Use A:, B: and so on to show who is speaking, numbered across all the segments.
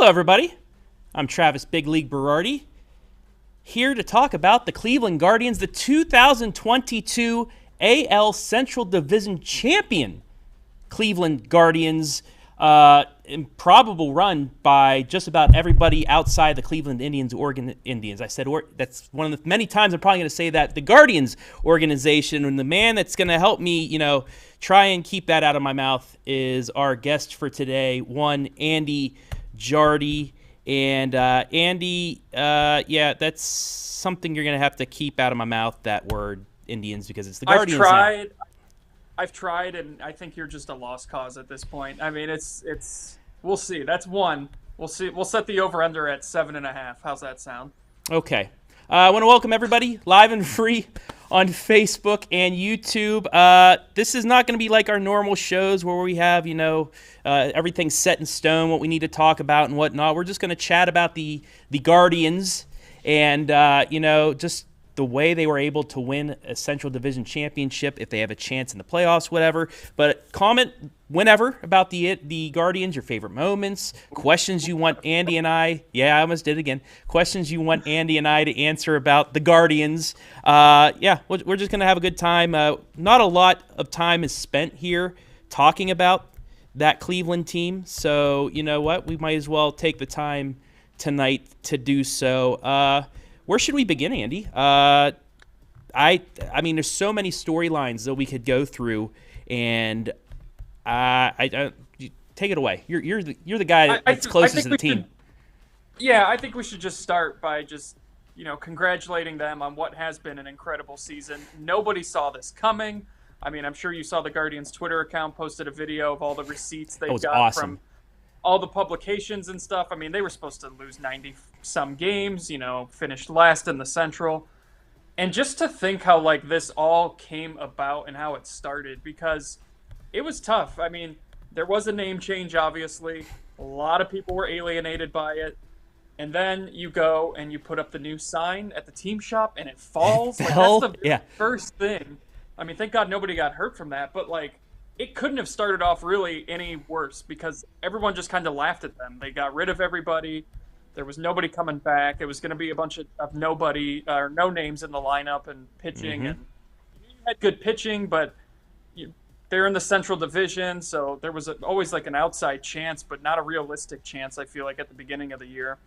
A: Hello, everybody. I'm Travis Big League Berardi, here to talk about the Cleveland Guardians, the 2022 AL Central Division champion Cleveland Guardians. Improbable run by just about everybody outside the Cleveland Indians, Oregon Indians. I said that's one of the many times I'm probably going to say that. The Guardians organization, and the man that's going to help me, try and keep that out of my mouth is our guest for today, one Andy Jardy. And Andy, that's something you're going to have to keep out of my mouth, that word Indians, because it's the Guardians now.
B: I've tried, and I think you're just a lost cause at this point. I mean, it's we'll see. That's one. We'll see. We'll set the over-under at 7.5. How's that sound?
A: Okay. I want to welcome everybody live and free on Facebook and YouTube. This is not going to be like our normal shows where we have, everything set in stone, what we need to talk about and whatnot. We're just going to chat about the Guardians and, just the way they were able to win a Central Division championship, if they have a chance in the playoffs, whatever. But comment whenever about the Guardians, your favorite moments, questions you want Andy and I. Yeah, I almost did it again. Questions you want Andy and I to answer about the Guardians. We're just gonna have a good time. Not a lot of time is spent here talking about that Cleveland team, so you know what? We might as well take the time tonight to do so. Where should we begin, Andy? I mean, there's so many storylines that we could go through, and I take it away. You're the guy that's closest to the team.
B: I think we should just start by just congratulating them on what has been an incredible season. Nobody saw this coming. I mean, I'm sure you saw the Guardians Twitter account posted a video of all the receipts they got from all the publications and stuff. I mean, they were supposed to lose 90-some games, finished last in the Central. And just to think how, this all came about and how it started, because it was tough. I mean, there was a name change, obviously. A lot of people were alienated by it. And then you go and you put up the new sign at the team shop, and it falls. That's the first thing. I mean, thank God nobody got hurt from that, but, it couldn't have started off really any worse because everyone just kind of laughed at them. They got rid of everybody. There was nobody coming back. It was going to be a bunch of nobody or no names in the lineup and pitching. Mm-hmm. And you had good pitching, but they're in the Central Division, so there was always an outside chance, but not a realistic chance, I feel like, at the beginning of the year.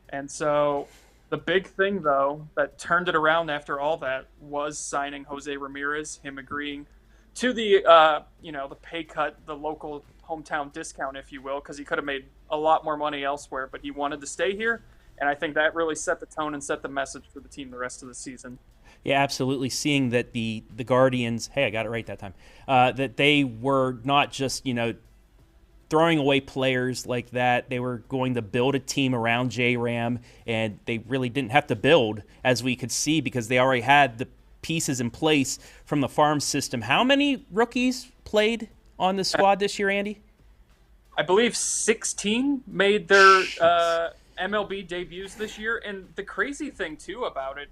B: And so the big thing, though, that turned it around after all that was signing Jose Ramirez, him agreeing to the the pay cut, the local hometown discount, if you will, because he could have made a lot more money elsewhere, but he wanted to stay here, and I think that really set the tone and set the message for the team the rest of the season.
A: Yeah, absolutely. Seeing that the Guardians, hey, I got it right that time, that they were not just throwing away players like that. They were going to build a team around J-Ram, and they really didn't have to build, as we could see, because they already had the pieces in place from the farm system. How many rookies played on the squad this year, Andy?
B: I believe 16 made their MLB debuts this year. And the crazy thing, too, about it,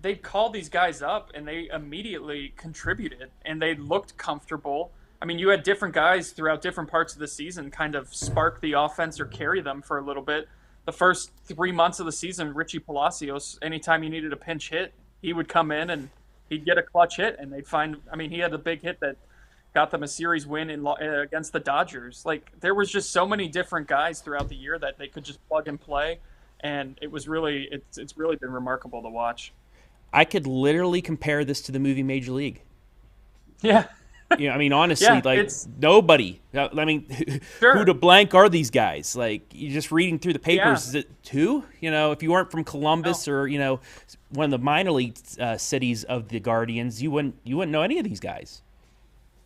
B: they called these guys up and they immediately contributed and they looked comfortable. I mean, you had different guys throughout different parts of the season kind of spark the offense or carry them for a little bit. The first 3 months of the season, Richie Palacios, anytime you needed a pinch hit, he would come in and he'd get a clutch hit, and they'd find. I mean, he had a big hit that got them a series win against the Dodgers. There was just so many different guys throughout the year that they could just plug and play, and it was really it's really been remarkable to watch.
A: I could literally compare this to the movie Major League.
B: Yeah.
A: I mean, honestly, nobody. I mean, who to blank are these guys? You're just reading through the papers. Is it who? If you weren't from Columbus or one of the minor league cities of the Guardians, you wouldn't know any of these guys.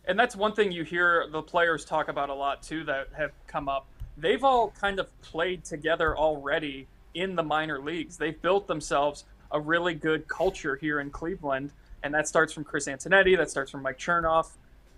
B: And that's one thing you hear the players talk about a lot too that have come up. They've all kind of played together already in the minor leagues. They've built themselves a really good culture here in Cleveland, and that starts from Chris Antonetti, that starts from Mike Chernoff.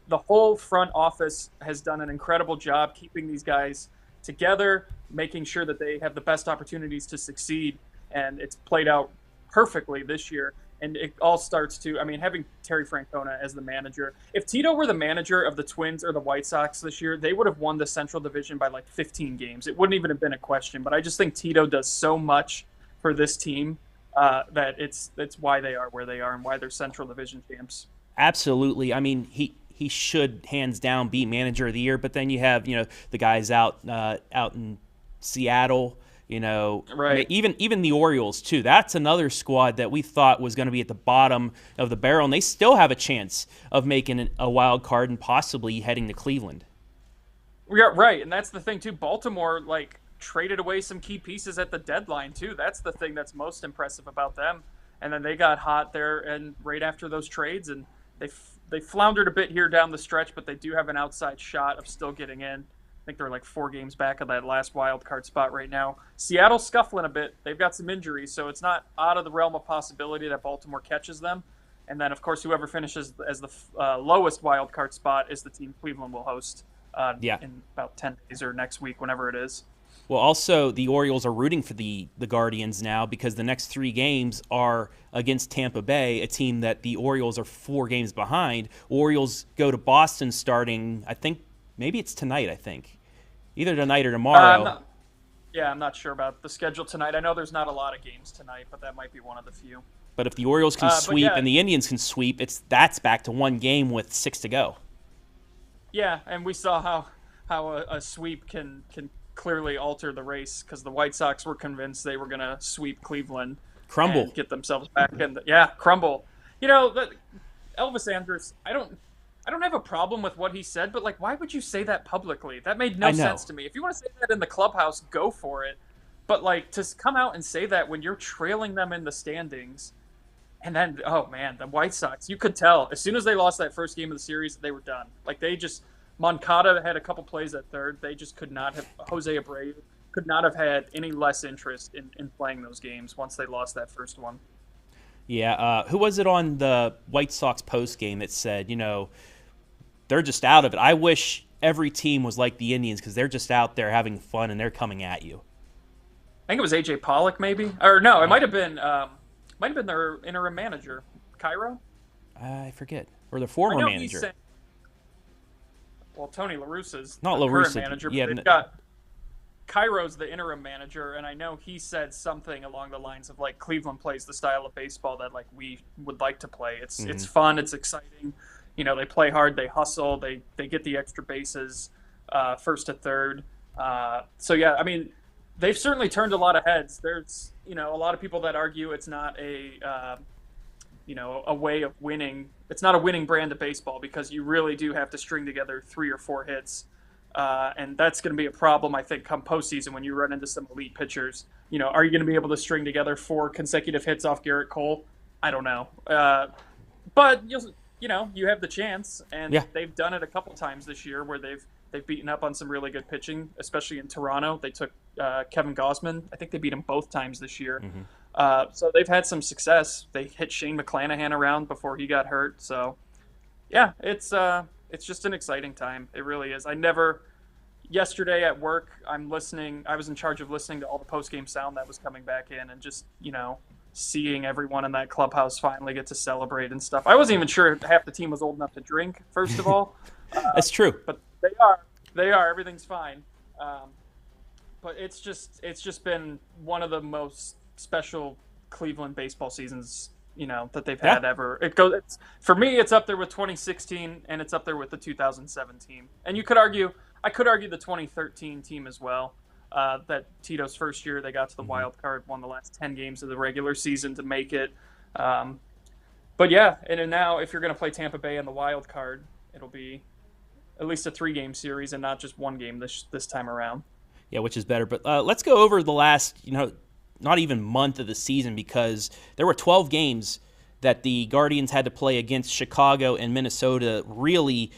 B: The whole front office has done an incredible job keeping these guys together, making sure that they have the best opportunities to succeed, and it's played out perfectly this year. And it all starts to, I mean, having Terry Francona as the manager. If Tito were the manager of the Twins or the White Sox this year, they would have won the Central Division by like 15 games. It wouldn't even have been a question. But I just think Tito does so much for this team that it's why they are where they are and why they're Central Division champs.
A: Absolutely. I mean, he should hands down be manager of the year. But then you have the guys out in Seattle.
B: Right.
A: Even the Orioles too. That's another squad that we thought was going to be at the bottom of the barrel, and they still have a chance of making a wild card and possibly heading to Cleveland.
B: Yeah, right, and that's the thing too. Baltimore traded away some key pieces at the deadline too. That's the thing that's most impressive about them. And then they got hot there and right after those trades, and they floundered a bit here down the stretch, but they do have an outside shot of still getting in. I think they're 4 games back of that last wild card spot right now. Seattle's scuffling a bit. They've got some injuries, so it's not out of the realm of possibility that Baltimore catches them. And then, of course, whoever finishes as the lowest wild card spot is the team Cleveland will host in about 10 days or next week, whenever it is.
A: Well, also, the Orioles are rooting for the Guardians now because the next 3 games are against Tampa Bay, a team that the Orioles are 4 games behind. Orioles go to Boston starting, I think, maybe it's tonight, either tonight or tomorrow.
B: I'm not sure about the schedule tonight. I know there's not a lot of games tonight, but that might be one of the few.
A: But if the Orioles can sweep and the Indians can sweep, that's back to 1 game with 6 to go.
B: Yeah, and we saw how a sweep can clearly alter the race because the White Sox were convinced they were going to sweep Cleveland.
A: Crumble.
B: And get themselves back in. Crumble. Elvis Andrus, I don't have a problem with what he said, but why would you say that publicly? That made no sense to me. If you want to say that in the clubhouse, go for it. But to come out and say that when you're trailing them in the standings, and then the White Sox, you could tell as soon as they lost that first game of the series, they were done. Moncada had a couple plays at third. They just could not have. Jose Abreu could not have had any less interest in playing those games once they lost that first one.
A: Yeah, who was it on the White Sox post game that said, they're just out of it? I wish every team was like the Indians because they're just out there having fun and they're coming at you.
B: I think it was A.J. Pollock, maybe, or no, it might have been their interim manager, Cairo.
A: I forget, or the former manager.
B: Tony La Russa's
A: not
B: the
A: La
B: current
A: Russa,
B: manager.
A: Yeah,
B: but they've got Cairo's the interim manager, and I know he said something along the lines of Cleveland plays the style of baseball that we would like to play. It's fun, it's exciting. They play hard, they hustle, they get the extra bases, first to third. They've certainly turned a lot of heads. There's a lot of people that argue it's not a way of winning. It's not a winning brand of baseball because you really do have to string together 3 or 4 hits. And that's going to be a problem, I think, come postseason when you run into some elite pitchers. Are you going to be able to string together 4 consecutive hits off Garrett Cole? I don't know. But you have the chance, and they've done it a couple times this year where they've beaten up on some really good pitching, especially in Toronto. They took Kevin Gausman. I think they beat him both times this year.
A: Mm-hmm.
B: So they've had some success. They hit Shane McClanahan around before he got hurt. So, yeah, it's just an exciting time. It really is. Yesterday at work, I was in charge of listening to all the post-game sound that was coming back in and just, seeing everyone in that clubhouse finally get to celebrate and stuff. I wasn't even sure half the team was old enough to drink, first of all.
A: That's true.
B: But they are. Everything's fine. But it's just been one of the most special Cleveland baseball seasons, that they've had ever. For me, it's up there with 2016 and it's up there with the 2007 team. And I could argue the 2013 team as well. That Tito's first year, they got to the wild card, won the last 10 games of the regular season to make it. But yeah, and now if you're going to play Tampa Bay in the wild card, it'll be at least a 3-game series and not just 1 game this time around.
A: Yeah, which is better. But let's go over the last, not even month of the season because there were 12 games that the Guardians had to play against Chicago and Minnesota really,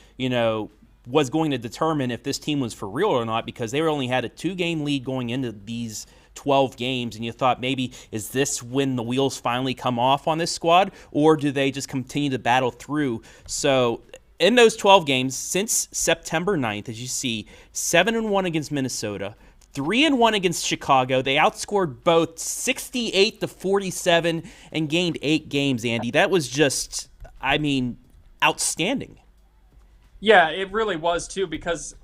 A: was going to determine if this team was for real or not because they only had a 2-game lead going into these 12 games, and you thought maybe is this when the wheels finally come off on this squad, or do they just continue to battle through? So in those 12 games since September 9th, as you see, 7-1 against Minnesota, 3-1 against Chicago. They outscored both 68-47 and gained 8 games, Andy. That was just, outstanding.
B: Yeah, it really was too, because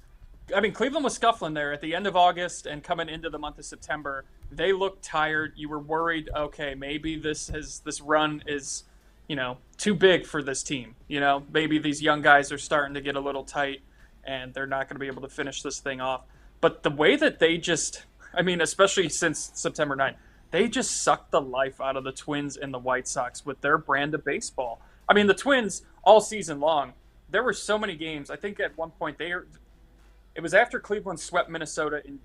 B: Cleveland was scuffling there at the end of August and coming into the month of September. They looked tired. You were worried, okay, maybe this run is, too big for this team. Maybe these young guys are starting to get a little tight and they're not going to be able to finish this thing off. But the way that they just, especially since September 9th, they just sucked the life out of the Twins and the White Sox with their brand of baseball. The Twins all season long, there were so many games. I think at one point it was after Cleveland swept Minnesota in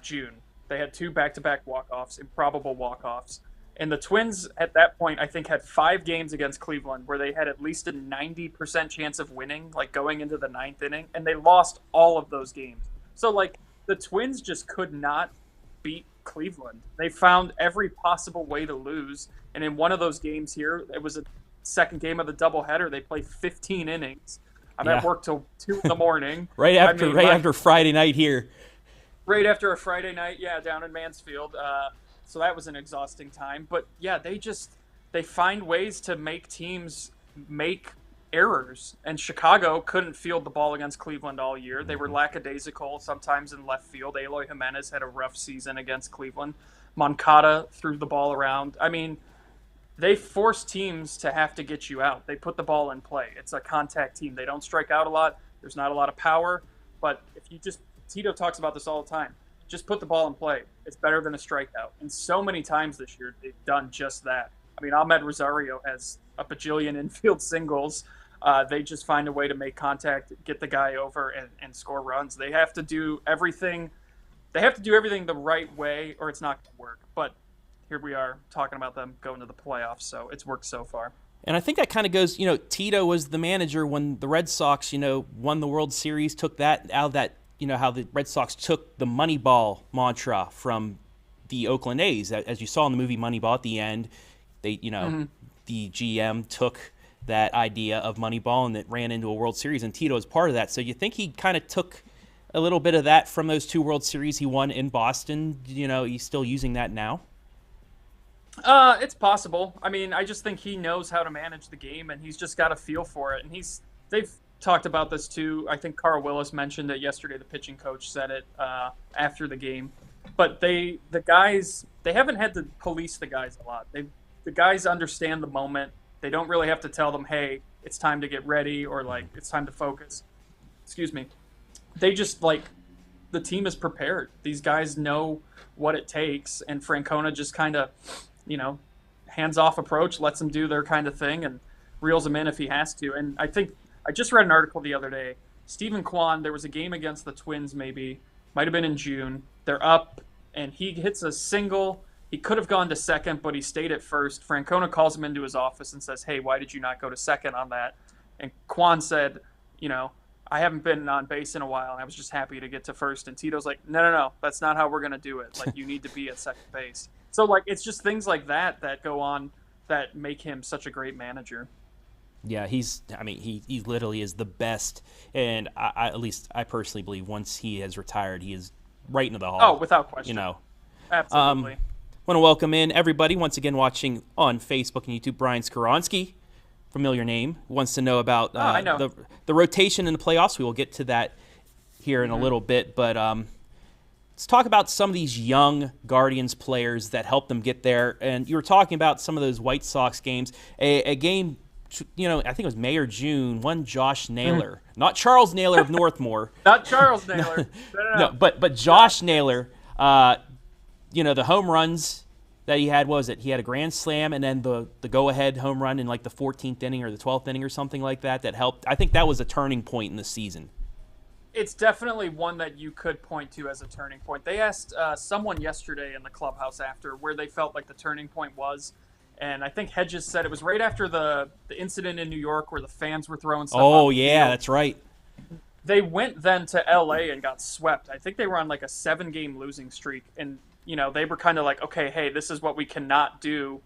B: June. They had 2 back-to-back walk-offs, improbable walk-offs. And the Twins at that point, I think, had 5 games against Cleveland where they had at least a 90% chance of winning, like going into the 9th inning, and they lost all of those games. So, the Twins just could not beat Cleveland. They found every possible way to lose. And in one of those games here, it was a second game of the doubleheader. They played 15 innings. I worked till 2 in the morning.
A: right after Friday night here.
B: Right after a Friday night, down in Mansfield. So that was an exhausting time. But, they find ways to make teams make errors. And Chicago couldn't field the ball against Cleveland all year. They were lackadaisical sometimes in left field. Eloy Jimenez had a rough season against Cleveland. Moncada threw the ball around. They force teams to have to get you out. They put the ball in play. It's a contact team. They don't strike out a lot. There's not a lot of power. But if you Tito talks about this all the time, just put the ball in play. It's better than a strikeout. And so many times this year, they've done just that. Ahmed Rosario has a bajillion infield singles. They just find a way to make contact, get the guy over, and score runs. They have to do everything. They have to do everything the right way, or it's not going to work. But here we are talking about them going to the playoffs, so it's worked so far.
A: And I think that kind of goes, Tito was the manager when the Red Sox, won the World Series, took that out of that, how the Red Sox took the Moneyball mantra from the Oakland A's. As you saw in the movie Moneyball at the end, they, the GM took that idea of Moneyball and it ran into a World Series, and Tito was part of that. So you think he kind of took a little bit of that from those 2 World Series he won in Boston? He's still using that now?
B: It's possible. I just think he knows how to manage the game, and he's just got a feel for it. And they've talked about this too. I think Carl Willis mentioned it yesterday. The pitching coach said it after the game. But the guys, they haven't had to police the guys a lot. The guys understand the moment. They don't really have to tell them, hey, it's time to get ready, or it's time to focus. Excuse me. They just the team is prepared. These guys know what it takes, and Francona just kind of, hands-off approach, lets them do their kind of thing, and reels them in if he has to. And I think I just read an article the other day. Stephen Kwan, there was a game against the Twins might have been in June. They're up, and he hits a single. He could have gone to second, but he stayed at first. Francona calls him into his office and says, hey, why did you not go to second on that? And Kwan said, I haven't been on base in a while, and I was just happy to get to first. And Tito's like, no, that's not how we're going to do it. You need to be at second base. So, it's just things like that go on that make him such a great manager.
A: Yeah, he literally is the best. And at least I personally believe once he has retired, he is right into the hall.
B: Oh, without question. Absolutely.
A: Want to welcome in everybody once again watching on Facebook and YouTube. Brian Skoronsky, familiar name, wants to know about the rotation in the playoffs. We will get to that here in a little bit, but let's talk about some of these young Guardians players that helped them get there. And you were talking about some of those White Sox games. A game, I think it was May or June, one Josh Naylor, not Charles Naylor of Northmore.
B: Not Charles Naylor.
A: No, but Josh Naylor. The home runs that he had, what was it? He had a grand slam and then the go-ahead home run in the 14th inning or the 12th inning or something like that helped. I think that was a turning point in the season.
B: It's definitely one that you could point to as a turning point. They asked someone yesterday in the clubhouse after where they felt like the turning point was, and I think Hedges said it was right after the incident in New York where the fans were throwing stuff.
A: Oh, yeah, that's right.
B: They went then to L.A. and got swept. I think they were on a 7-game losing streak, and they were kind of okay, hey, this is what we cannot do.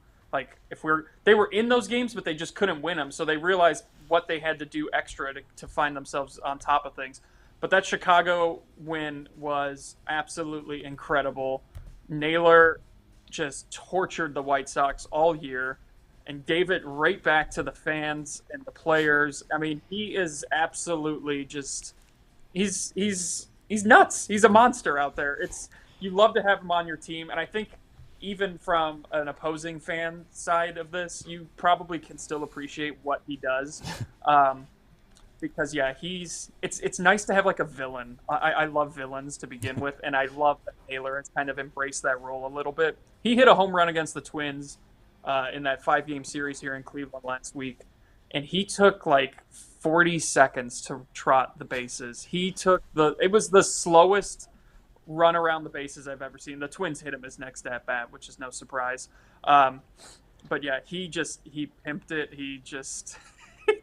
B: They were in those games, but they just couldn't win them. So they realized what they had to do extra to find themselves on top of things. But that Chicago win was absolutely incredible. Naylor just tortured the White Sox all year and gave it right back to the fans and the players. I mean, he is absolutely just he's nuts. He's a monster out there. It's you love to have him on your team, and I think even from an opposing fan side of this, you probably can still appreciate what he does. Because yeah, it's nice to have like a villain. I love villains to begin with, and I love that Taylor has kind of embraced that role a little bit. He hit a home run against the Twins in that 5-game series here in Cleveland last week, and he took like 40 seconds to trot the bases. It was the slowest run around the bases I've ever seen. The Twins hit him his next at bat, which is no surprise. But yeah, he pimped it. He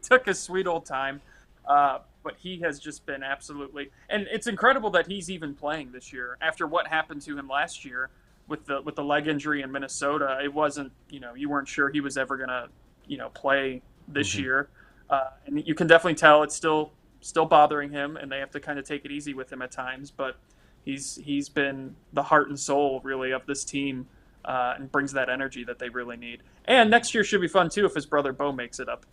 B: took his sweet old time. But he has just been absolutely, and it's incredible that he's even playing this year after what happened to him last year with the leg injury in Minnesota. It wasn't, you weren't sure he was ever gonna, play this year, and you can definitely tell it's still bothering him, and they have to kind of take it easy with him at times. But he's been the heart and soul really of this team, and brings that energy that they really need. And next year should be fun too if his brother Bo makes it up.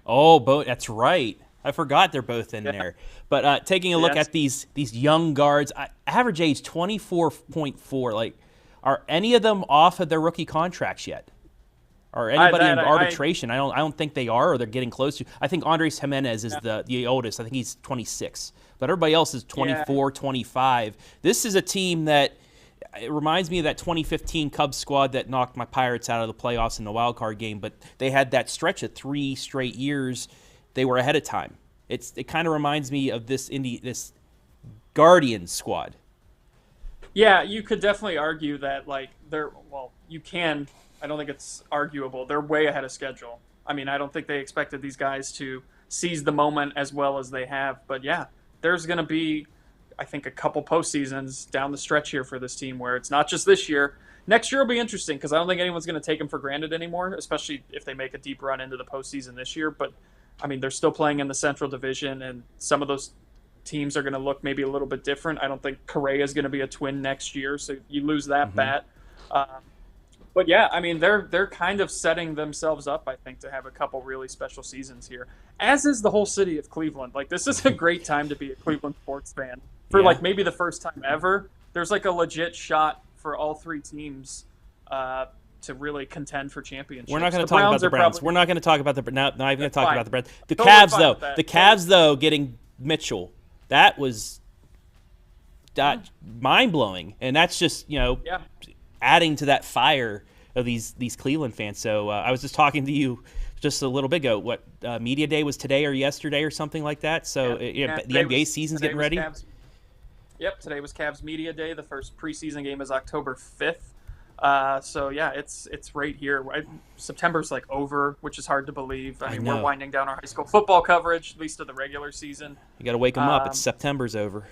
A: Oh, Bo, that's right. I forgot they're both in there. But taking a look at these young guards, average age 24.4. Like, are any of them off of their rookie contracts yet? Or anybody in arbitration? I don't think they are, or they're getting close to. I think Andres Jimenez is the oldest. I think he's 26. But everybody else is 24, 25. This is a team that it reminds me of that 2015 Cubs squad that knocked my Pirates out of the playoffs in the wild card game. But they had that stretch of 3 straight years. They were ahead of time. It kind of reminds me of this Guardians squad.
B: Yeah, you could definitely argue that you can. I don't think it's arguable. They're way ahead of schedule. I mean, I don't think they expected these guys to seize the moment as well as they have. But yeah, there's going to be, I think, a couple postseasons down the stretch here for this team where it's not just this year. Next year will be interesting because I don't think anyone's going to take them for granted anymore, especially if they make a deep run into the postseason this year. But I mean, they're still playing in the Central Division, and some of those teams are going to look maybe a little bit different. I don't think Correa is going to be a Twin next year, so you lose that bat. But yeah, I mean, they're kind of setting themselves up, I think, to have a couple really special seasons here, as is the whole city of Cleveland. Like, this is a great time to be a Cleveland sports fan. For like maybe the first time ever, there's like a legit shot for all 3 teams to really contend for championships.
A: We're not going to talk about the Browns. We're not going to talk about the not even going to talk about the Browns. The Cavs though, getting Mitchell, that was mind blowing, and that's just adding to that fire of these Cleveland fans. So I was just talking to you just a little bit ago. What media day was today or yesterday or something like that? So the NBA season's getting ready.
B: Today was Cavs media day. The first preseason game is October 5th. So yeah, it's right here. September's like over, which is hard to believe. I mean, we're winding down our high school football coverage, at least of the regular season.
A: You got to wake them up. It's September's over.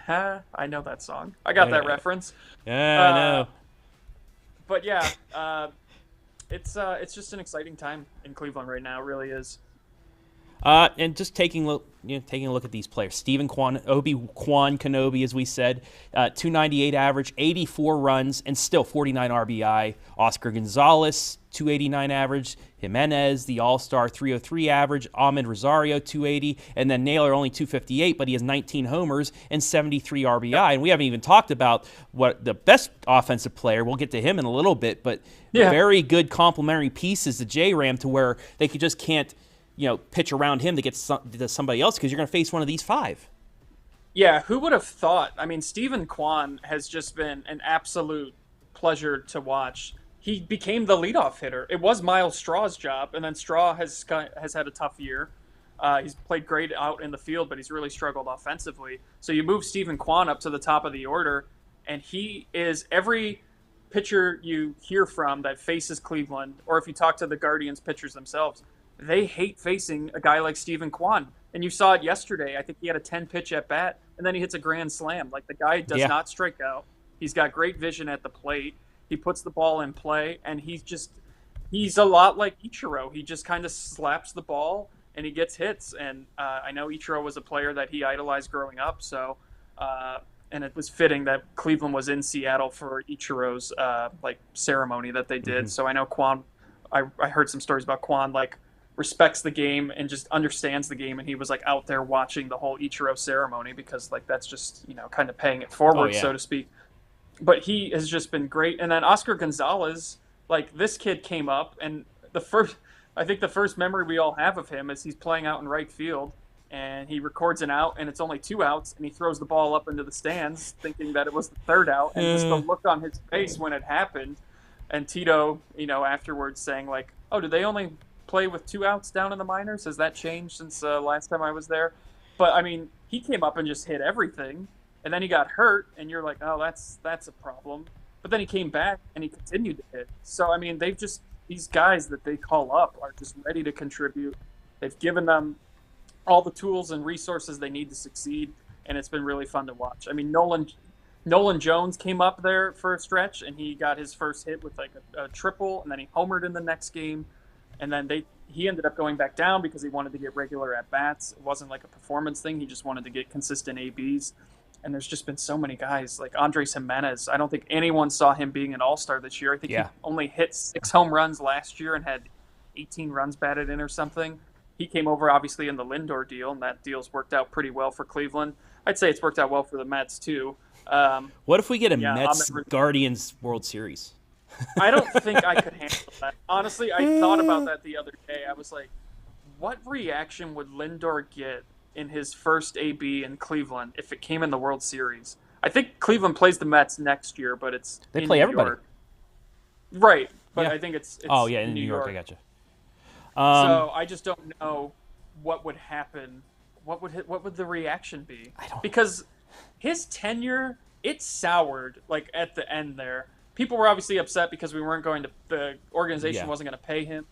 B: I know that song. I got that reference.
A: Yeah, I know.
B: But yeah, it's just an exciting time in Cleveland right now. It really is.
A: And just taking a look at these players. Stephen Kwan Kenobi, as we said, 298 average, 84 runs, and still 49 RBI. Oscar Gonzalez, 289 average. Jimenez, the All-Star, 303 average. Ahmed Rosario, 280. And then Naylor, only 258, but he has 19 homers and 73 RBI. And we haven't even talked about what the best offensive player. We'll get to him in a little bit, but very good complementary pieces to J-Ram to where they just can't pitch around him to get to somebody else because you're going to face one of these 5.
B: Yeah, who would have thought? I mean, Stephen Kwan has just been an absolute pleasure to watch. He became the leadoff hitter. It was Miles Straw's job, and then Straw has had a tough year. He's played great out in the field, but he's really struggled offensively. So you move Stephen Kwan up to the top of the order, and he is every pitcher you hear from that faces Cleveland, or if you talk to the Guardians pitchers themselves, they hate facing a guy like Stephen Kwan. And you saw it yesterday. I think he had a 10-pitch at bat, and then he hits a grand slam. Like, the guy does not strike out. He's got great vision at the plate. He puts the ball in play, and he's a lot like Ichiro. He just kind of slaps the ball and he gets hits. And I know Ichiro was a player that he idolized growing up, so and it was fitting that Cleveland was in Seattle for Ichiro's like ceremony that they did. So I know Kwan. I heard some stories about Kwan like respects the game and just understands the game, and he was like out there watching the whole Ichiro ceremony because like that's just kind of paying it forward, so to speak. But he has just been great. And then Oscar Gonzalez, like this kid came up, and I think the first memory we all have of him is he's playing out in right field, and he records an out, and it's only 2 outs, and he throws the ball up into the stands, thinking that it was the 3rd out, and just the look on his face when it happened, and Tito, afterwards saying like, "Oh, did they only play with 2 outs down in the minors? Has that changed since last time I was there?" But I mean, he came up and just hit everything. And then he got hurt, and you're like, oh, that's a problem. But then he came back, and he continued to hit. So, I mean, these guys that they call up are just ready to contribute. They've given them all the tools and resources they need to succeed, and it's been really fun to watch. I mean, Nolan Jones came up there for a stretch, and he got his first hit with like a triple, and then he homered in the next game. And then he ended up going back down because he wanted to get regular at-bats. It wasn't like a performance thing. He just wanted to get consistent ABs. And there's just been so many guys like Andres Jimenez. I don't think anyone saw him being an all-star this year. I think he only hit 6 home runs last year and had 18 runs batted in or something. He came over obviously in the Lindor deal, and that deal's worked out pretty well for Cleveland. I'd say it's worked out well for the Mets too.
A: What if we get a Mets Guardians World Series?
B: I don't think I could handle that. Honestly, I thought about that the other day. I was like, what reaction would Lindor get in his first AB in Cleveland if it came in the World Series? I think Cleveland plays the Mets next year, but
A: they play everybody.
B: York. Right, but I think it's
A: in New York. I gotcha.
B: So I just don't know what would happen. What would the reaction be? Because his tenure, it soured like at the end there. People were obviously upset because the organization wasn't going to pay him,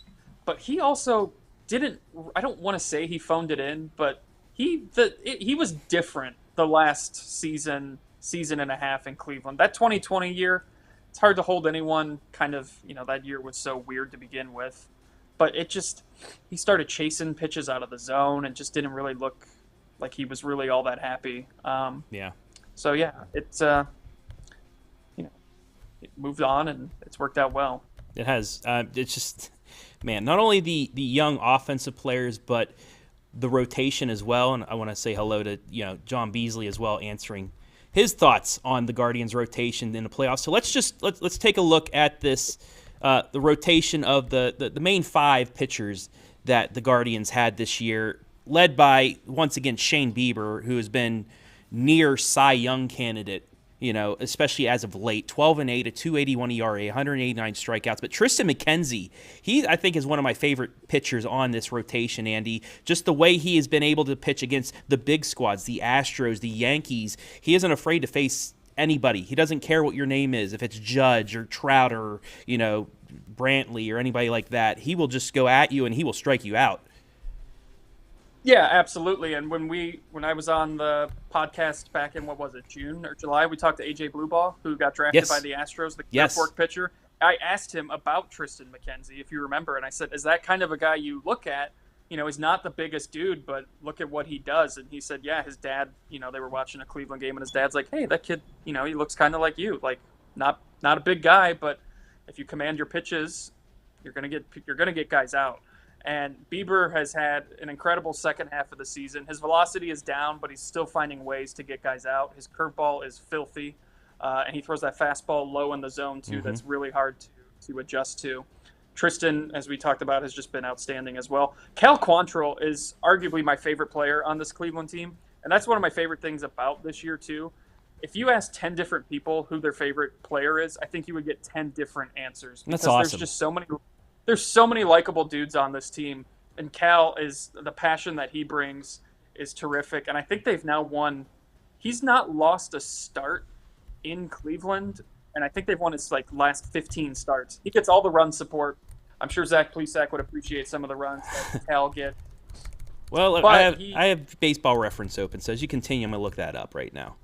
B: but he also didn't. I don't want to say he phoned it in, but he was different the last season and a half in Cleveland. That 2020 year, it's hard to hold anyone kind of, that year was so weird to begin with. But he started chasing pitches out of the zone and just didn't really look like he was really all that happy. So, it's, it moved on and it's worked out well.
A: It has. It's just, man, not only the young offensive players, but the rotation as well. And I want to say hello to John Beasley as well, answering his thoughts on the Guardians rotation in the playoffs. So let's take a look at this, the rotation of the main 5 pitchers that the Guardians had this year, led by once again Shane Bieber, who has been near Cy Young candidate, especially as of late. 12-8, a 2.81 ERA, 189 strikeouts. But Tristan McKenzie, he, I think, is one of my favorite pitchers on this rotation, Andy. Just the way he has been able to pitch against the big squads, the Astros, the Yankees. He isn't afraid to face anybody. He doesn't care what your name is, if it's Judge or Trout or, Brantley or anybody like that. He will just go at you and he will strike you out.
B: Yeah, absolutely. And when I was on the podcast back in, June or July, we talked to AJ Blueball, who got drafted by the Astros, the clear-fork pitcher. I asked him about Tristan McKenzie, if you remember, and I said, is that kind of a guy you look at? He's not the biggest dude, but look at what he does. And he said, yeah, his dad, they were watching a Cleveland game, and his dad's like, hey, that kid, he looks kind of like you. Like, not a big guy, but if you command your pitches, you're gonna get guys out. And Bieber has had an incredible second half of the season. His velocity is down, but he's still finding ways to get guys out. His curveball is filthy, and he throws that fastball low in the zone, too. That's really hard to adjust to. Tristan, as we talked about, has just been outstanding as well. Cal Quantrill is arguably my favorite player on this Cleveland team, and that's one of my favorite things about this year, too. If you ask 10 different people who their favorite player is, I think you would get 10 different answers. Because
A: that's awesome.
B: There's just so many likable dudes on this team, and Cal is the passion that he brings is terrific. And I think they've now won. He's not lost a start in Cleveland, and I think they've won his last 15 starts. He gets all the run support. I'm sure Zach Plesac would appreciate some of the runs that Cal gets.
A: Well, I have Baseball Reference open, so as you continue, I'm going to look that up right now.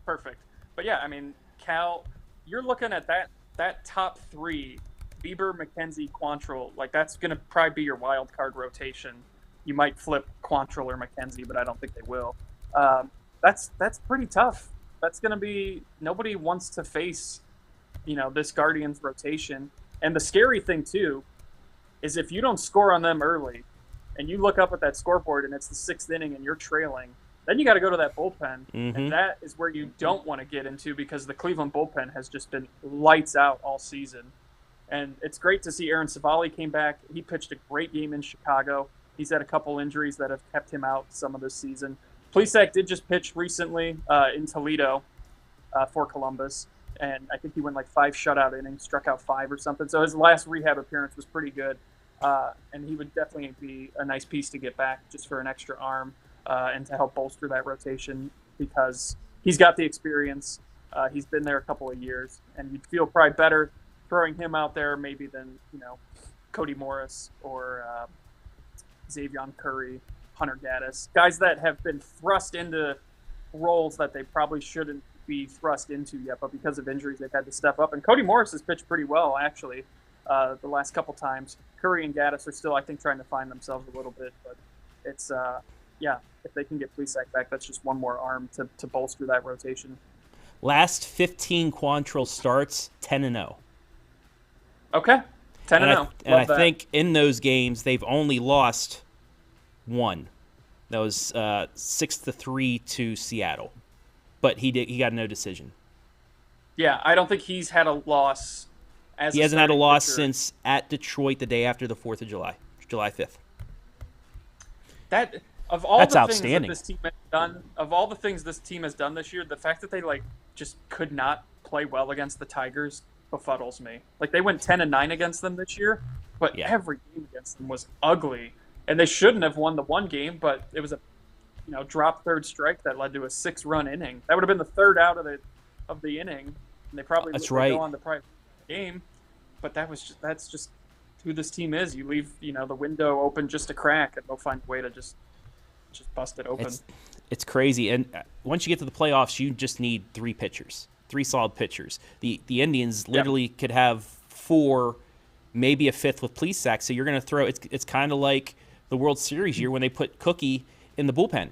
B: Perfect. But yeah, I mean, Cal, you're looking at that top 3. Bieber, McKenzie, Quantrill, that's going to probably be your wild card rotation. you might flip Quantrill or McKenzie, but I don't think they will. That's pretty tough. That's going to be nobody wants to face, this Guardians rotation. And the scary thing too is if you don't score on them early, and you look up at that scoreboard and it's the 6th inning and you're trailing, then you got to go to that bullpen, and that is where you don't want to get into because the Cleveland bullpen has just been lights out all season. And it's great to see Aaron Savali came back. He pitched a great game in Chicago. He's had a couple injuries that have kept him out some of this season. Plesac did just pitch recently in Toledo for Columbus, and I think he went like 5 shutout innings, struck out 5 or something. So his last rehab appearance was pretty good, and he would definitely be a nice piece to get back just for an extra arm and to help bolster that rotation because he's got the experience. He's been there a couple of years, and you'd feel probably better throwing him out there maybe than, Cody Morris or Xavion Curry, Hunter Gaddis, guys that have been thrust into roles that they probably shouldn't be thrust into yet, but because of injuries, they've had to step up. And Cody Morris has pitched pretty well, actually, the last couple times. Curry and Gaddis are still, I think, trying to find themselves a little bit, but it's, if they can get Plesac back, that's just one more arm to bolster that rotation.
A: Last 15 Quantrill starts, 10-0.
B: Okay, 10-0.
A: And I think in those games they've only lost one. That was 6-3 to Seattle, but he got no decision.
B: Yeah, I don't think he's had a loss.
A: He hasn't had a loss since at Detroit the day after the 4th of July, July 5th.
B: That's outstanding. That this team has done, of all the things this team has done this year, the fact that they just could not play well against the Tigers befuddles me. They went 10-9 against them this year, but every game against them was ugly, and they shouldn't have won the one game. But it was a drop third strike that led to a 6-run inning. That would have been the third out of the inning, and they probably would go on to probably game. But that's just who this team is. You leave the window open just a crack, and they'll find a way to just bust it open.
A: It's crazy, and once you get to the playoffs, you just need 3 solid pitchers. The Indians literally could have 4, maybe a 5th with Plesac. So you're going to throw. It's kind of like the World Series year when they put Cookie in the bullpen.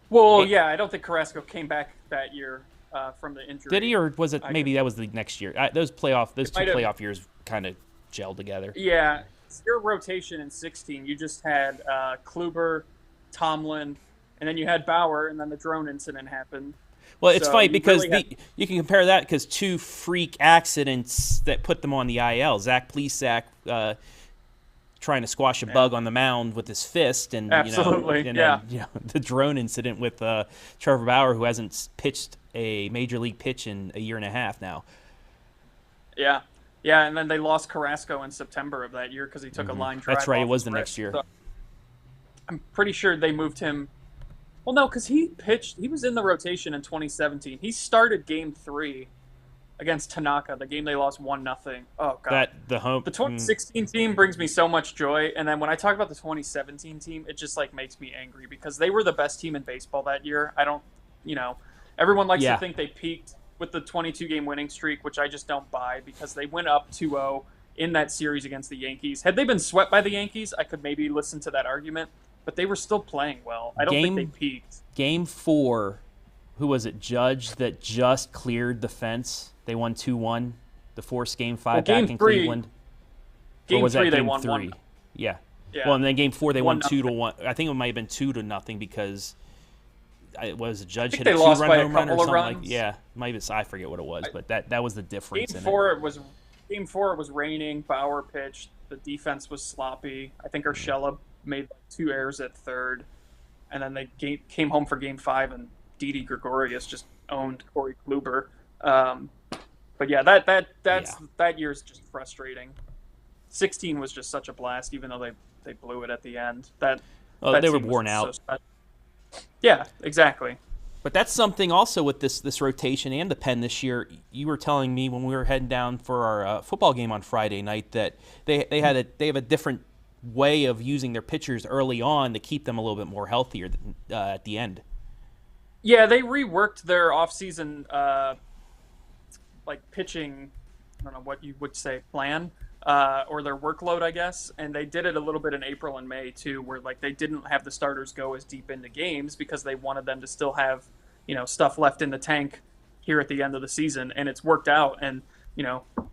B: Well, I don't think Carrasco came back that year from the injury.
A: Did he, or was it maybe that was the next year? Those two playoff years kind of gelled together.
B: Yeah, your rotation in 16, you just had Kluber, Tomlin, and then you had Bauer, and then the drone incident happened.
A: Well, it's funny because you can compare that because 2 freak accidents that put them on the IL. Zach Plesac trying to squash a bug on the mound with his fist, and
B: absolutely,
A: the drone incident with Trevor Bauer, who hasn't pitched a major league pitch in a year and a half now.
B: Yeah, and then they lost Carrasco in September of that year because he took a line drive.
A: That's right, it was the next year.
B: So I'm pretty sure they moved him. Well, no, because he pitched. He was in the rotation in 2017. He started Game 3 against Tanaka, the game they lost 1-0. Oh God,
A: the
B: 2016 team brings me so much joy, and then when I talk about the 2017 team, it just makes me angry because they were the best team in baseball that year. I don't, everyone likes to think they peaked with the 22-game winning streak, which I just don't buy because they went up 2-0 in that series against the Yankees. Had they been swept by the Yankees, I could maybe listen to that argument. But they were still playing well. I don't think they peaked.
A: Game 4, who was it, Judge, that just cleared the fence? They won 2-1, the forced Game 5 back in Cleveland.
B: Game 3, they won 1.
A: Yeah. Well, and then Game 4, they won 2-1. I think it might have been 2-0 because was a Judge hit a 2-run home run or something. It might have been, I forget what it was, but that was the difference.
B: Game 4 was raining. Bauer pitched. The defense was sloppy. I think Urshela made 2 errors at third, and then they came home for Game 5, and Didi Gregorius just owned Corey Kluber. But that year's just frustrating. 16 was just such a blast, even though they blew it at the end. They
A: were worn out.
B: Yeah, exactly.
A: But that's something also with this rotation and the pen this year. You were telling me when we were heading down for our football game on Friday night that they have a different way of using their pitchers early on to keep them a little bit more healthier at the end.
B: Yeah, they reworked their offseason pitching, I don't know what you would say, plan. or their workload, I guess. And they did it a little bit in April and May too, where like they didn't have the starters go as deep into games because they wanted them to still have, stuff left in the tank here at the end of the season. And it's worked out. And,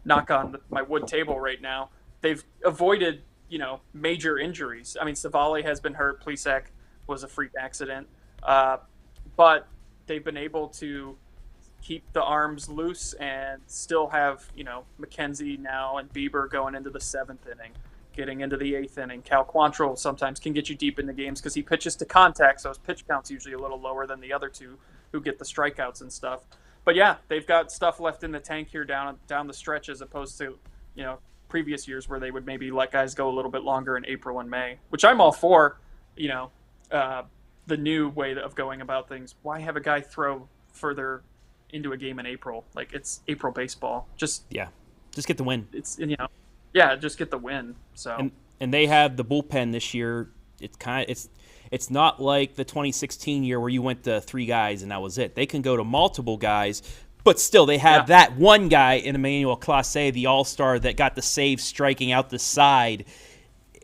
B: knock on my wood table right now, they've avoided, major injuries. I mean, Savali has been hurt. Plesac was a freak accident. But they've been able to keep the arms loose and still have, McKenzie now and Bieber going into the 7th inning, getting into the 8th inning. Cal Quantrill sometimes can get you deep into games because he pitches to contact, so his pitch count's usually a little lower than the other two who get the strikeouts and stuff. But yeah, they've got stuff left in the tank here down the stretch as opposed to, previous years where they would maybe let guys go a little bit longer in April and May, which I'm all for, the new way of going about things. Why have a guy throw further into a game in April? Like, it's April baseball. Just
A: get the win.
B: It's just get the win. So
A: and they have the bullpen this year. It's not like the 2016 year where you went to 3 guys and that was it. They can go to multiple guys, but still they have that one guy in Emmanuel Clase, the all-star that got the save striking out the side,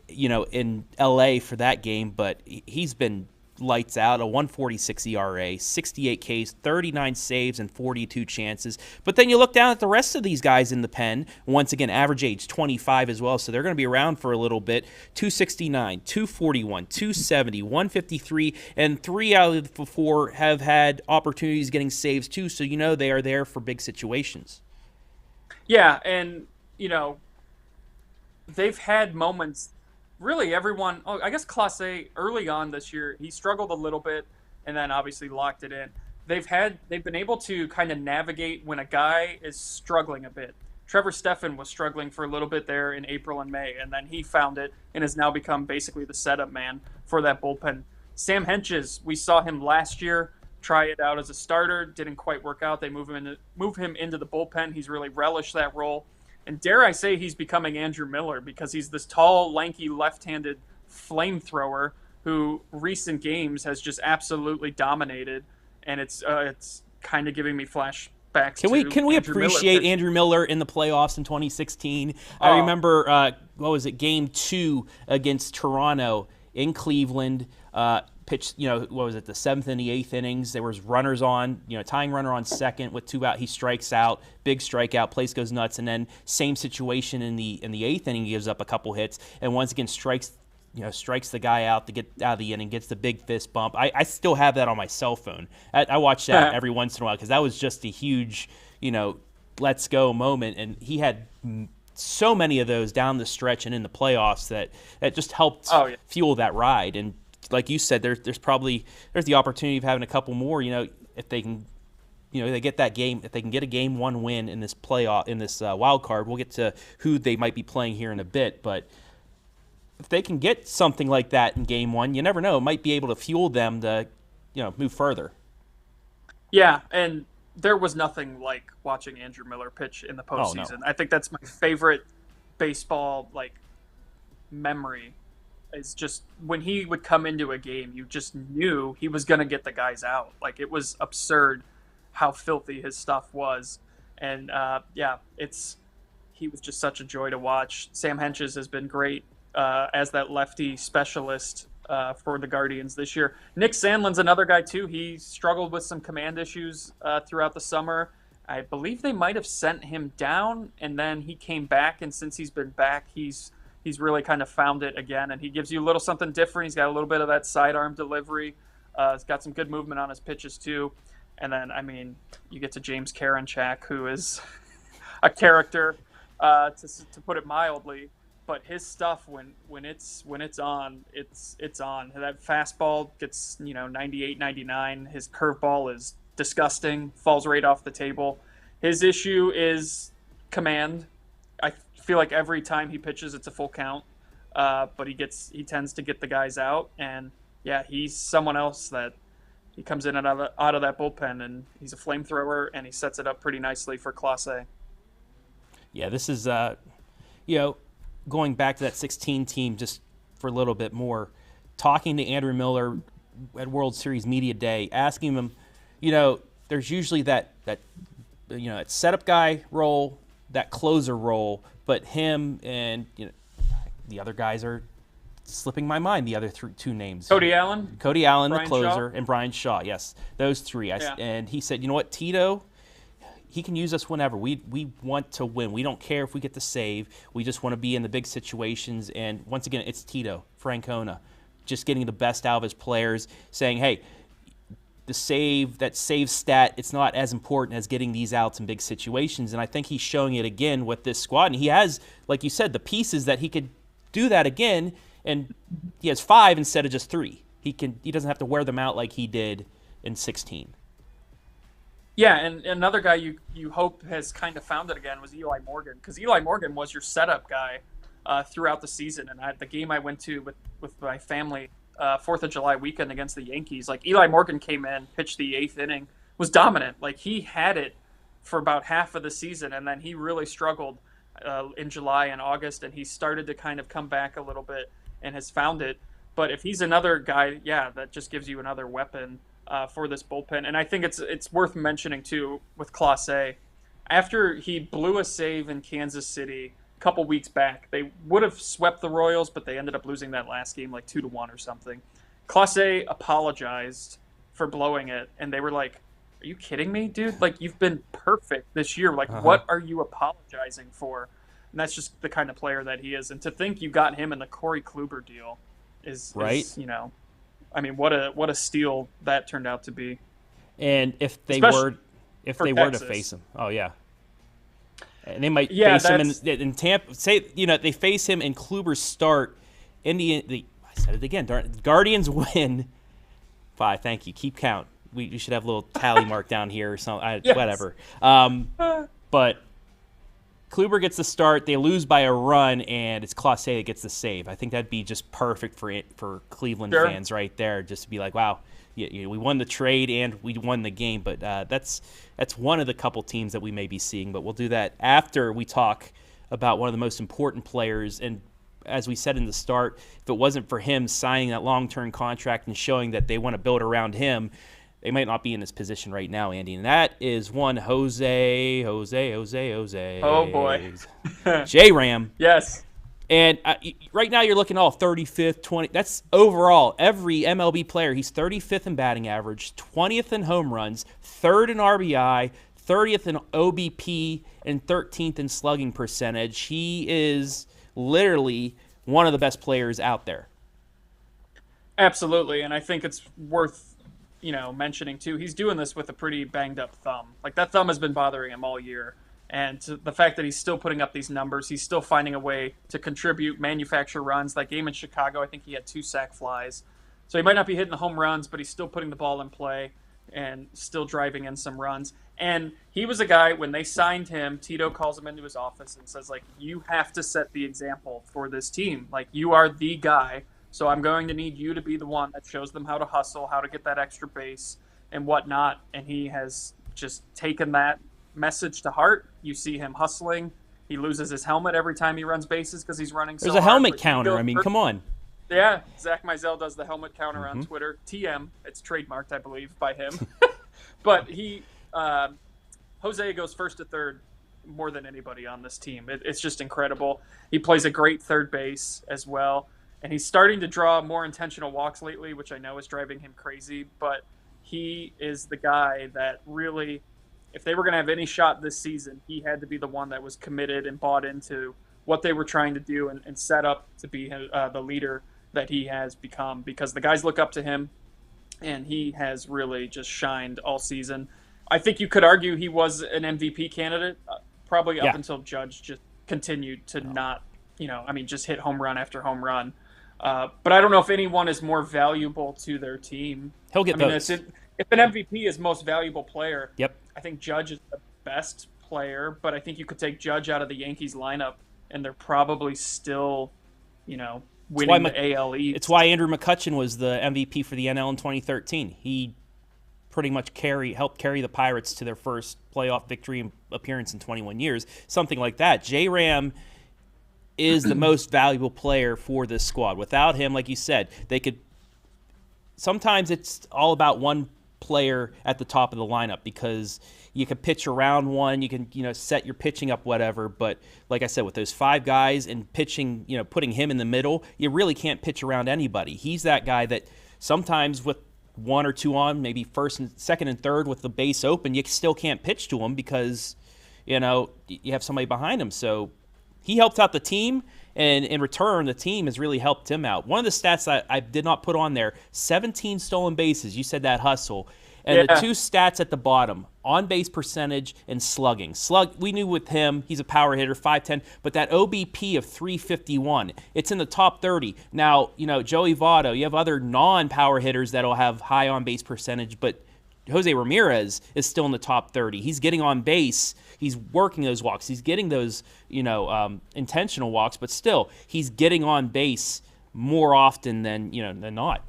A: in LA for that game, but he's been lights out, a 1.46 ERA, 68 Ks, 39 saves, and 42 chances. But then you look down at the rest of these guys in the pen. Once again, average age 25 as well, so they're going to be around for a little bit. 269, 241, 270, 153, and 3 out of the 4 have had opportunities getting saves too, so they are there for big situations.
B: Yeah, and, they've had moments. Really, everyone. Oh, I guess Clase early on this year, he struggled a little bit, and then obviously locked it in. They've been able to kind of navigate when a guy is struggling a bit. Trevor Stephan was struggling for a little bit there in April and May, and then he found it and has now become basically the setup man for that bullpen. Sam Hentges, we saw him last year try it out as a starter, didn't quite work out. They move him into the bullpen. He's really relished that role. And dare I say he's becoming Andrew Miller because he's this tall, lanky, left-handed flamethrower who recent games has just absolutely dominated, and it's kind of giving me flashbacks.
A: Can we appreciate Andrew Miller in the playoffs in 2016? I remember Game 2 against Toronto in Cleveland. Pitched, what was it, the 7th and the 8th innings. There was runners on, tying runner on second with 2 out. He strikes out, big strikeout, place goes nuts, and then same situation in the 8th inning. He gives up a couple hits, and once again strikes the guy out to get out of the inning, gets the big fist bump. I still have that on my cell phone. I watch that every once in a while because that was just a huge, let's go moment, and he had so many of those down the stretch and in the playoffs that just helped fuel that ride. And like you said, there's the opportunity of having a couple more. If they can, they get that game. If they can get a Game 1 win in this playoff, in this wild card, we'll get to who they might be playing here in a bit. But if they can get something like that in Game 1, you never know. It might be able to fuel them to, move further.
B: Yeah, and there was nothing like watching Andrew Miller pitch in the postseason.
A: Oh, no.
B: I think that's my favorite baseball memory. Is just when he would come into a game, you just knew he was going to get the guys out. Like, it was absurd how filthy his stuff was. And he was just such a joy to watch. Sam Hentges has been great as that lefty specialist for the Guardians this year. Nick Sandlin's another guy too. He struggled with some command issues throughout the summer. I believe they might have sent him down, and then he came back, and since he's been back, he's really kind of found it again, and he gives you a little something different. He's got a little bit of that sidearm delivery. He's got some good movement on his pitches too. And then, you get to James Karinchak, who is a character, to put it mildly. But his stuff, when it's on, it's on. That fastball gets 98, 99. His curveball is disgusting, falls right off the table. His issue is command. I feel like every time he pitches, it's a full count, but he tends to get the guys out, and he's someone else that he comes in and out of that bullpen, and he's a flamethrower, and he sets it up pretty nicely for Clase.
A: Yeah, this is going back to that 16 team just for a little bit more, talking to Andrew Miller at World Series Media Day, asking him, there's usually that setup guy role, that closer role, but him and the other guys are slipping my mind. The other two names:
B: Cody Allen,
A: the
B: Brian
A: closer,
B: Shaw.
A: and Brian Shaw. Yes, those three. And he said, you know what, Tito, he can use us whenever. We want to win. We don't care if we get the save. We just want to be in the big situations. And once again, it's Tito Francona, just getting the best out of his players, saying, hey, that save stat, it's not as important as getting these outs in big situations. And I think he's showing it again with this squad. And he has, like you said, the pieces that he could do that again. And he has 5 instead of just 3. He doesn't have to wear them out like he did in 16.
B: Yeah, and another guy you hope has kind of found it again was Eli Morgan, because Eli Morgan was your setup guy throughout the season. And the game I went to with my family, 4th of July weekend against the Yankees, like Eli Morgan came in, pitched the 8th inning, was dominant. Like he had it for about half of the season, and then he really struggled in July and August, and he started to kind of come back a little bit and has found it. But if he's another guy, that just gives you another weapon for this bullpen. And I think it's worth mentioning too with Clase. After he blew a save in Kansas City a couple weeks back, they would have swept the Royals, but they ended up losing that last game like 2-1 or something. Clase apologized for blowing it, and they were like, "Are you kidding me, dude? Like you've been perfect this year. Like what are you apologizing for?" And that's just the kind of player that he is. And to think you got him in the Corey Kluber deal is I mean, what a steal that turned out to be.
A: And if they
B: Especially
A: were to face him, and they might face him in Tampa. Say they face him in Kluber's start. I said it again. Guardians win 5. Thank you. Keep count. We should have a little tally mark down here or something.
B: Yes.
A: Whatever. But Kluber gets the start. They lose by a run, and it's Clase that gets the save. I think that'd be just perfect for Cleveland fans right there, just to be like, wow, we won the trade and we won the game. But that's one of the couple teams that we may be seeing. But we'll do that after we talk about one of the most important players. And as we said in the start, if it wasn't for him signing that long-term contract and showing that they want to build around him, they might not be in this position right now, Andy. And that is one Jose.
B: Oh, boy.
A: J-Ram.
B: Yes.
A: And right now you're looking 35th, 20. That's overall. Every MLB player, he's 35th in batting average, 20th in home runs, 3rd in RBI, 30th in OBP, and 13th in slugging percentage. He is literally one of the best players out there.
B: Absolutely. And I think it's worth mentioning too, he's doing this with a pretty banged up thumb. Like that thumb has been bothering him all year. And the fact that he's still putting up these numbers, he's still finding a way to contribute, manufacture runs. That game in Chicago, I think he had 2 sac flies. So he might not be hitting the home runs, but he's still putting the ball in play and still driving in some runs. And he was a guy, when they signed him, Tito calls him into his office and says, like, you have to set the example for this team. Like, you are the guy. So I'm going to need you to be the one that shows them how to hustle, how to get that extra base and whatnot. And he has just taken that message to heart. You see him hustling. He loses his helmet every time he runs bases because he's running so hard.
A: There's a helmet counter. I mean, come on.
B: Yeah, Zach Mizell does the helmet counter on Twitter. TM, it's trademarked, I believe, by him. But Jose goes first to third more than anybody on this team. It's just incredible. He plays a great third base as well. And he's starting to draw more intentional walks lately, which I know is driving him crazy. But he is the guy that really, if they were going to have any shot this season, he had to be the one that was committed and bought into what they were trying to do and set up to be the leader that he has become. Because the guys look up to him, and he has really just shined all season. I think you could argue he was an MVP candidate, probably up until Judge just continued to not, just hit home run after home run. But I don't know if anyone is more valuable to their team.
A: He'll get votes.
B: If an MVP is most valuable player,
A: I
B: think Judge is the best player, but I think you could take Judge out of the Yankees lineup, and they're probably still, winning the AL East.
A: It's why Andrew McCutchen was the MVP for the NL in 2013. He pretty much helped carry the Pirates to their first playoff victory and appearance in 21 years, something like that. J-Ram is the most valuable player for this squad. Without him, like you said, sometimes it's all about one player at the top of the lineup because you can pitch around one, you can set your pitching up, whatever. But like I said, with those 5 guys and pitching, putting him in the middle, you really can't pitch around anybody. He's that guy that sometimes with 1 or 2 on, maybe first and second and third with the base open, you still can't pitch to him because you have somebody behind him. So he helped out the team, and in return, the team has really helped him out. One of the stats I did not put on there, 17 stolen bases. You said that hustle. And the 2 stats at the bottom, on-base percentage and slugging. We knew with him, he's a power hitter, 5'10", but that OBP of 351, it's in the top 30. Now, Joey Votto, you have other non-power hitters that'll have high on-base percentage, but Jose Ramirez is still in the top 30. He's getting on base. He's working those walks. He's getting those, intentional walks, but still, he's getting on base more often than not.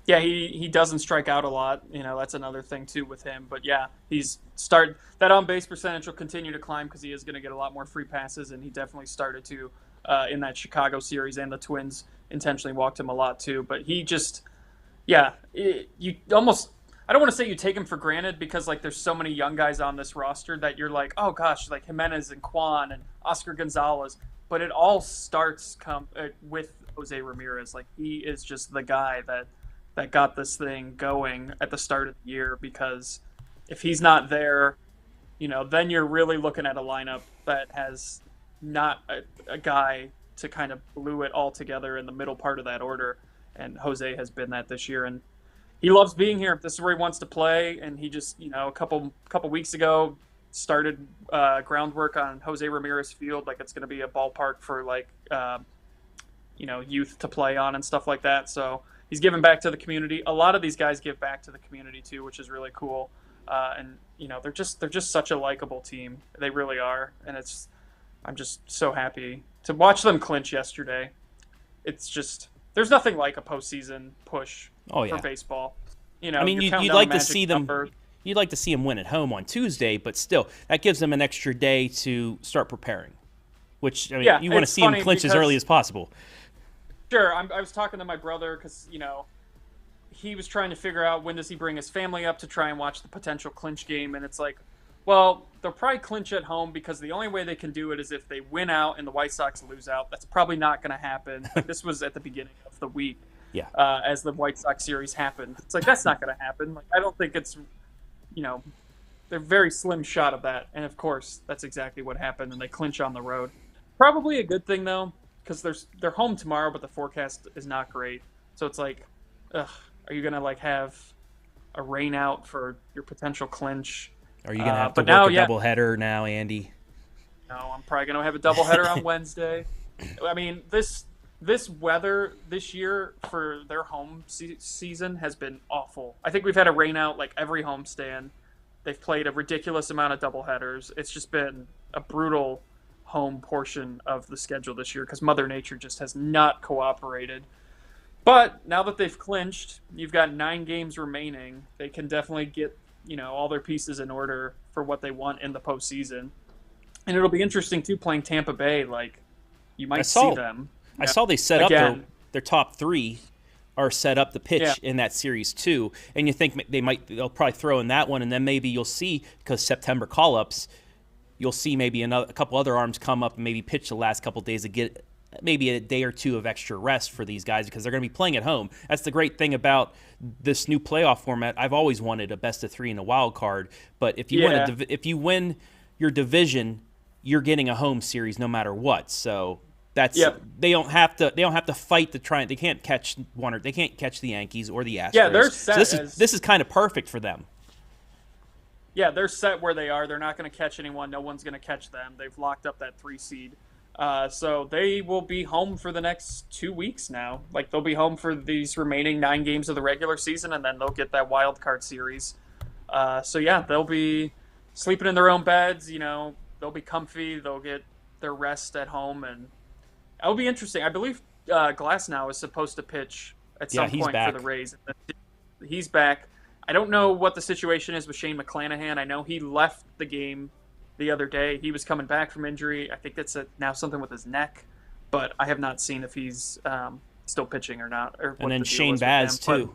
B: Yeah, he doesn't strike out a lot. That's another thing too with him. But yeah, that on base percentage will continue to climb because he is going to get a lot more free passes, and he definitely started to in that Chicago series, and the Twins intentionally walked him a lot too. But he just, you almost. I don't want to say you take him for granted because there's so many young guys on this roster that you're like, oh gosh, like Jimenez and Kwan and Oscar Gonzalez. But it all starts with Jose Ramirez. He is just the guy that got this thing going at the start of the year, because if he's not there, then you're really looking at a lineup that has not a guy to kind of glue it all together in the middle part of that order. And Jose has been that this year, and he loves being here. This is where he wants to play, and he just, a couple weeks ago started groundwork on Jose Ramirez Field. It's going to be a ballpark for youth to play on and stuff like that. So he's giving back to the community. A lot of these guys give back to the community too, which is really cool. And they're just such a likable team. They really are, and I'm just so happy to watch them clinch yesterday. It's just, there's nothing like a postseason push for baseball.
A: You'd like to see them. You'd like to see them win at home on Tuesday, but still, that gives them an extra day to start preparing. Which you want to see them clinch as early as possible.
B: Sure, I was talking to my brother because he was trying to figure out when does he bring his family up to try and watch the potential clinch game, and it's like, well, they'll probably clinch at home because the only way they can do it is if they win out and the White Sox lose out. That's probably not going to happen. This was at the beginning of the week, as the White Sox series happened. It's that's not going to happen. I don't think it's, they're very slim shot of that. And of course, that's exactly what happened, and they clinch on the road. Probably a good thing though, because they're home tomorrow, but the forecast is not great. So it's are you going to have a rain out for your potential clinch?
A: Are you going to have to work a doubleheader now, Andy?
B: No, I'm probably going to have a doubleheader on Wednesday. I mean, this weather this year for their home season has been awful. I think we've had a rain out every homestand. They've played a ridiculous amount of doubleheaders. It's just been a brutal home portion of the schedule this year because Mother Nature just has not cooperated. But now that they've clinched, you've got 9 games remaining. They can definitely get all their pieces in order for what they want in the postseason. And it'll be interesting, too, playing Tampa Bay. You might see them.
A: I saw they set up their top 3 are set up to pitch in that series, too. And you think they'll probably throw in that one, and then maybe you'll see, because September call-ups, you'll see maybe a couple other arms come up and maybe pitch the last couple days to get maybe a day or two of extra rest for these guys because they're going to be playing at home. That's the great thing about this new playoff format. I've always wanted a best of 3 and a wild card, but if you win your division, you're getting a home series no matter what. So that's they don't have to fight to try. They can't catch they can't catch the Yankees or the Astros.
B: Yeah, they're set.
A: So this is kind of perfect for them.
B: Yeah, they're set where they are. They're not going to catch anyone. No one's going to catch them. They've locked up that 3 seed. So they will be home for the next 2 weeks now. They'll be home for these remaining 9 games of the regular season, and then they'll get that wild card series. They'll be sleeping in their own beds. They'll be comfy. They'll get their rest at home, and it'll be interesting. I believe Glasnow is supposed to pitch at some point for the Rays. He's back. I don't know what the situation is with Shane McClanahan. I know he left the game the other day. He was coming back from injury. I think that's now something with his neck, but I have not seen if he's still pitching or not. Or
A: and then Shane Baz too.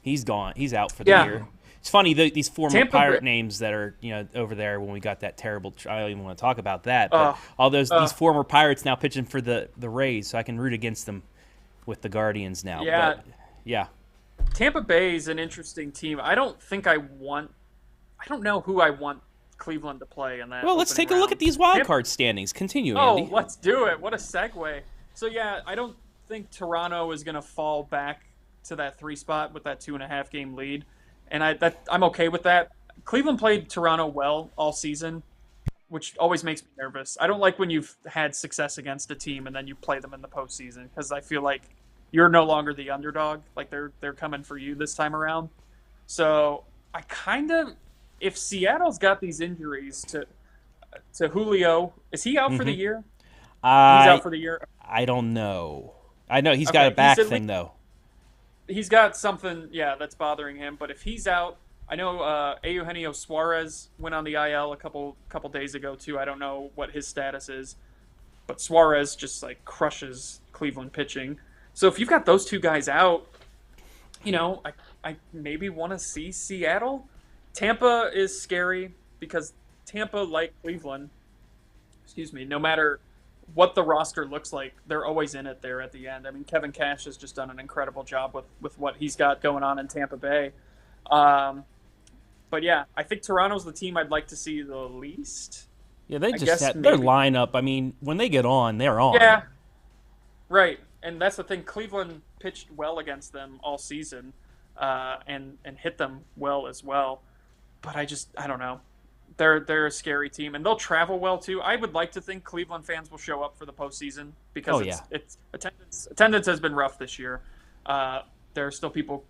A: He's gone. He's out for the
B: Yeah.
A: year. It's funny, these former
B: Tampa
A: Pirate
B: Bay-
A: names that are over there when we got that terrible. I don't even want to talk about that. But
B: Uh,
A: all these former Pirates now pitching for the Rays, so I can root against them with the Guardians now.
B: Yeah.
A: But, yeah.
B: Tampa Bay is an interesting team. I don't know who I want Cleveland to play in that.
A: Well, let's
B: opening
A: take a look
B: round.
A: at these wild card standings. Continue,
B: Oh,
A: Andy.
B: let's do it. What a segue. So, yeah, I don't think Toronto is going to fall back to that 3 spot with that 2.5 game lead. And I'm okay with that. Cleveland played Toronto well all season, which always makes me nervous. I don't like when you've had success against a team and then you play them in the postseason because I feel like you're no longer the underdog. Like they're coming for you this time around. So I if Seattle's got these injuries to Julio, is he out for the year? He's out for the year.
A: I don't know. I know he's got a back thing though.
B: He's got something, that's bothering him. But if he's out, I know Eugenio Suarez went on the IL a couple days ago too. I don't know what his status is, but Suarez just like crushes Cleveland pitching. So if you've got those 2 guys out, I maybe want to see Seattle. Tampa is scary because Tampa, like Cleveland, no matter what the roster looks like, they're always in it there at the end. I mean, Kevin Cash has just done an incredible job with what he's got going on in Tampa Bay. But yeah, I think Toronto's the team I'd like to see the least.
A: Yeah, they just had their lineup. I mean, when they get on, they're on.
B: Yeah, right. And that's the thing. Cleveland pitched well against them all season and hit them well as well. But I don't know. They're a scary team, and they'll travel well too. I would like to think Cleveland fans will show up for the postseason because it's attendance has been rough this year. There are still people,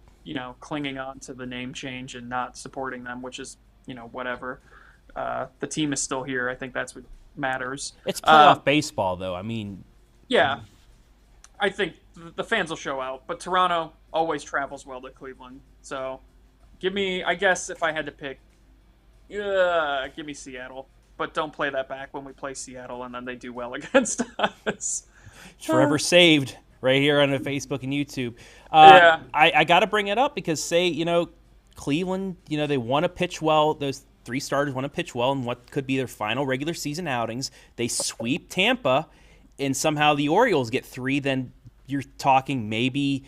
B: clinging on to the name change and not supporting them, which is, whatever. The team is still here. I think that's what matters.
A: It's playoff baseball, though. I mean,
B: yeah, I think the fans will show out, but Toronto always travels well to Cleveland. So, I guess if I had to pick. Give me Seattle, but don't play that back when we play Seattle and then they do well against us.
A: Forever saved right here on the Facebook and YouTube. I got to bring it up because Cleveland, they want to pitch well. Those 3 starters want to pitch well in what could be their final regular season outings. They sweep Tampa, and somehow the Orioles get 3. Then you're talking maybe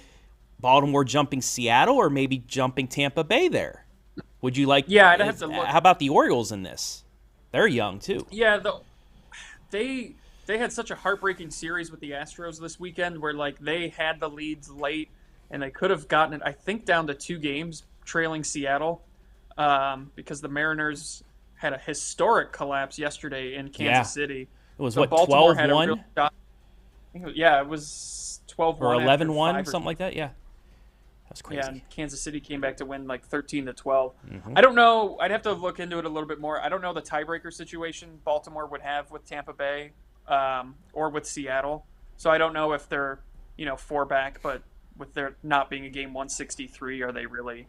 A: Baltimore jumping Seattle or maybe jumping Tampa Bay there. Would you like?
B: Yeah, I'd have to look.
A: How about the Orioles in this? They're young too.
B: Yeah, they had such a heartbreaking series with the Astros this weekend, where like they had the leads late and they could have gotten it. I think down to 2 games, trailing Seattle, because the Mariners had a historic collapse yesterday in Kansas City.
A: It was
B: Baltimore
A: 12-1?
B: had a real shot. It was 12-1
A: or 11-1, something like that. Yeah. That's crazy.
B: Yeah, and Kansas City came back to win like 13-12.
A: Mm-hmm.
B: I don't know. I'd have to look into it a little bit more. I don't know the tiebreaker situation Baltimore would have with Tampa Bay or with Seattle. So I don't know if they're 4 back, but with there not being a game 163, are they really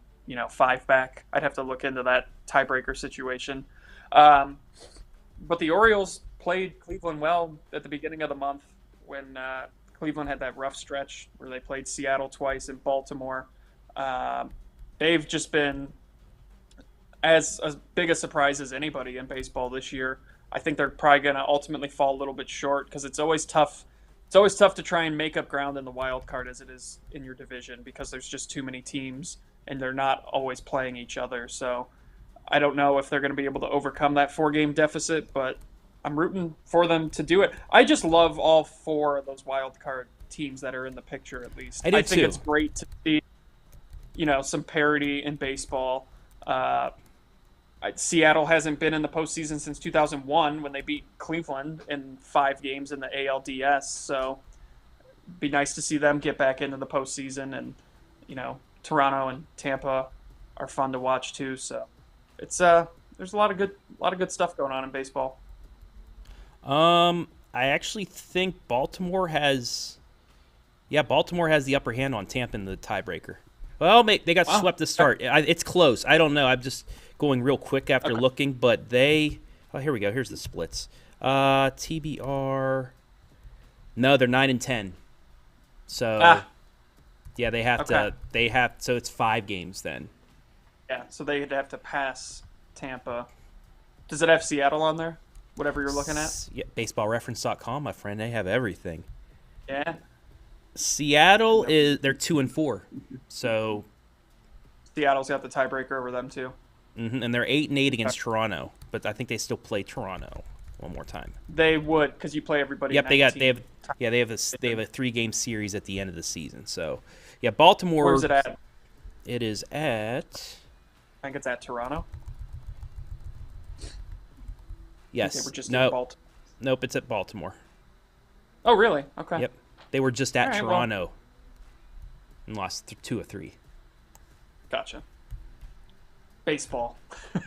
B: 5 back? I'd have to look into that tiebreaker situation. But the Orioles played Cleveland well at the beginning of the month when Cleveland had that rough stretch where they played Seattle twice and Baltimore. They've just been as big a surprise as anybody in baseball this year. I think they're probably going to ultimately fall a little bit short because it's always tough. It's always tough to try and make up ground in the wild card as it is in your division because there's just too many teams and they're not always playing each other. So I don't know if they're going to be able to overcome that 4-game deficit, but I'm rooting for them to do it. I just love all 4 of those wild card teams that are in the picture, at least.
A: I think
B: it's great to see, some parity in baseball. Seattle hasn't been in the postseason since 2001 when they beat Cleveland in 5 games in the ALDS. So it'd be nice to see them get back into the postseason. And, Toronto and Tampa are fun to watch too. So it's there's a lot of good stuff going on in baseball.
A: I actually think Baltimore has the upper hand on Tampa in the tiebreaker. Well, they got swept to start. It's close. I don't know. I'm just going real quick after looking, but here we go. Here's the splits. TBR. No, they're 9-10. So Yeah, they have
B: Okay.
A: to. They have so it's 5 games then.
B: Yeah, so they'd have to pass Tampa. Does it have Seattle on there? Whatever you're looking at?
A: Yeah, baseballreference.com, my friend. They have everything.
B: Yeah.
A: Seattle
B: Nope.
A: is they're 2-4, so
B: Seattle's got the tiebreaker over them too.
A: and they're 8-8 against Toronto, but I think they still play Toronto one more time.
B: They would, because you play everybody.
A: Yep, they
B: 19.
A: have a 3-game series at the end of the season. So yeah,
B: Where's
A: Baltimore.
B: it at?
A: It is at
B: I think it's at Toronto.
A: yes.
B: They were just in
A: No,
B: Baltimore.
A: nope. It's at Baltimore.
B: Oh, really? Okay.
A: Yep, they were just at
B: All right, well-
A: Toronto and lost 2 of 3.
B: Gotcha. Baseball.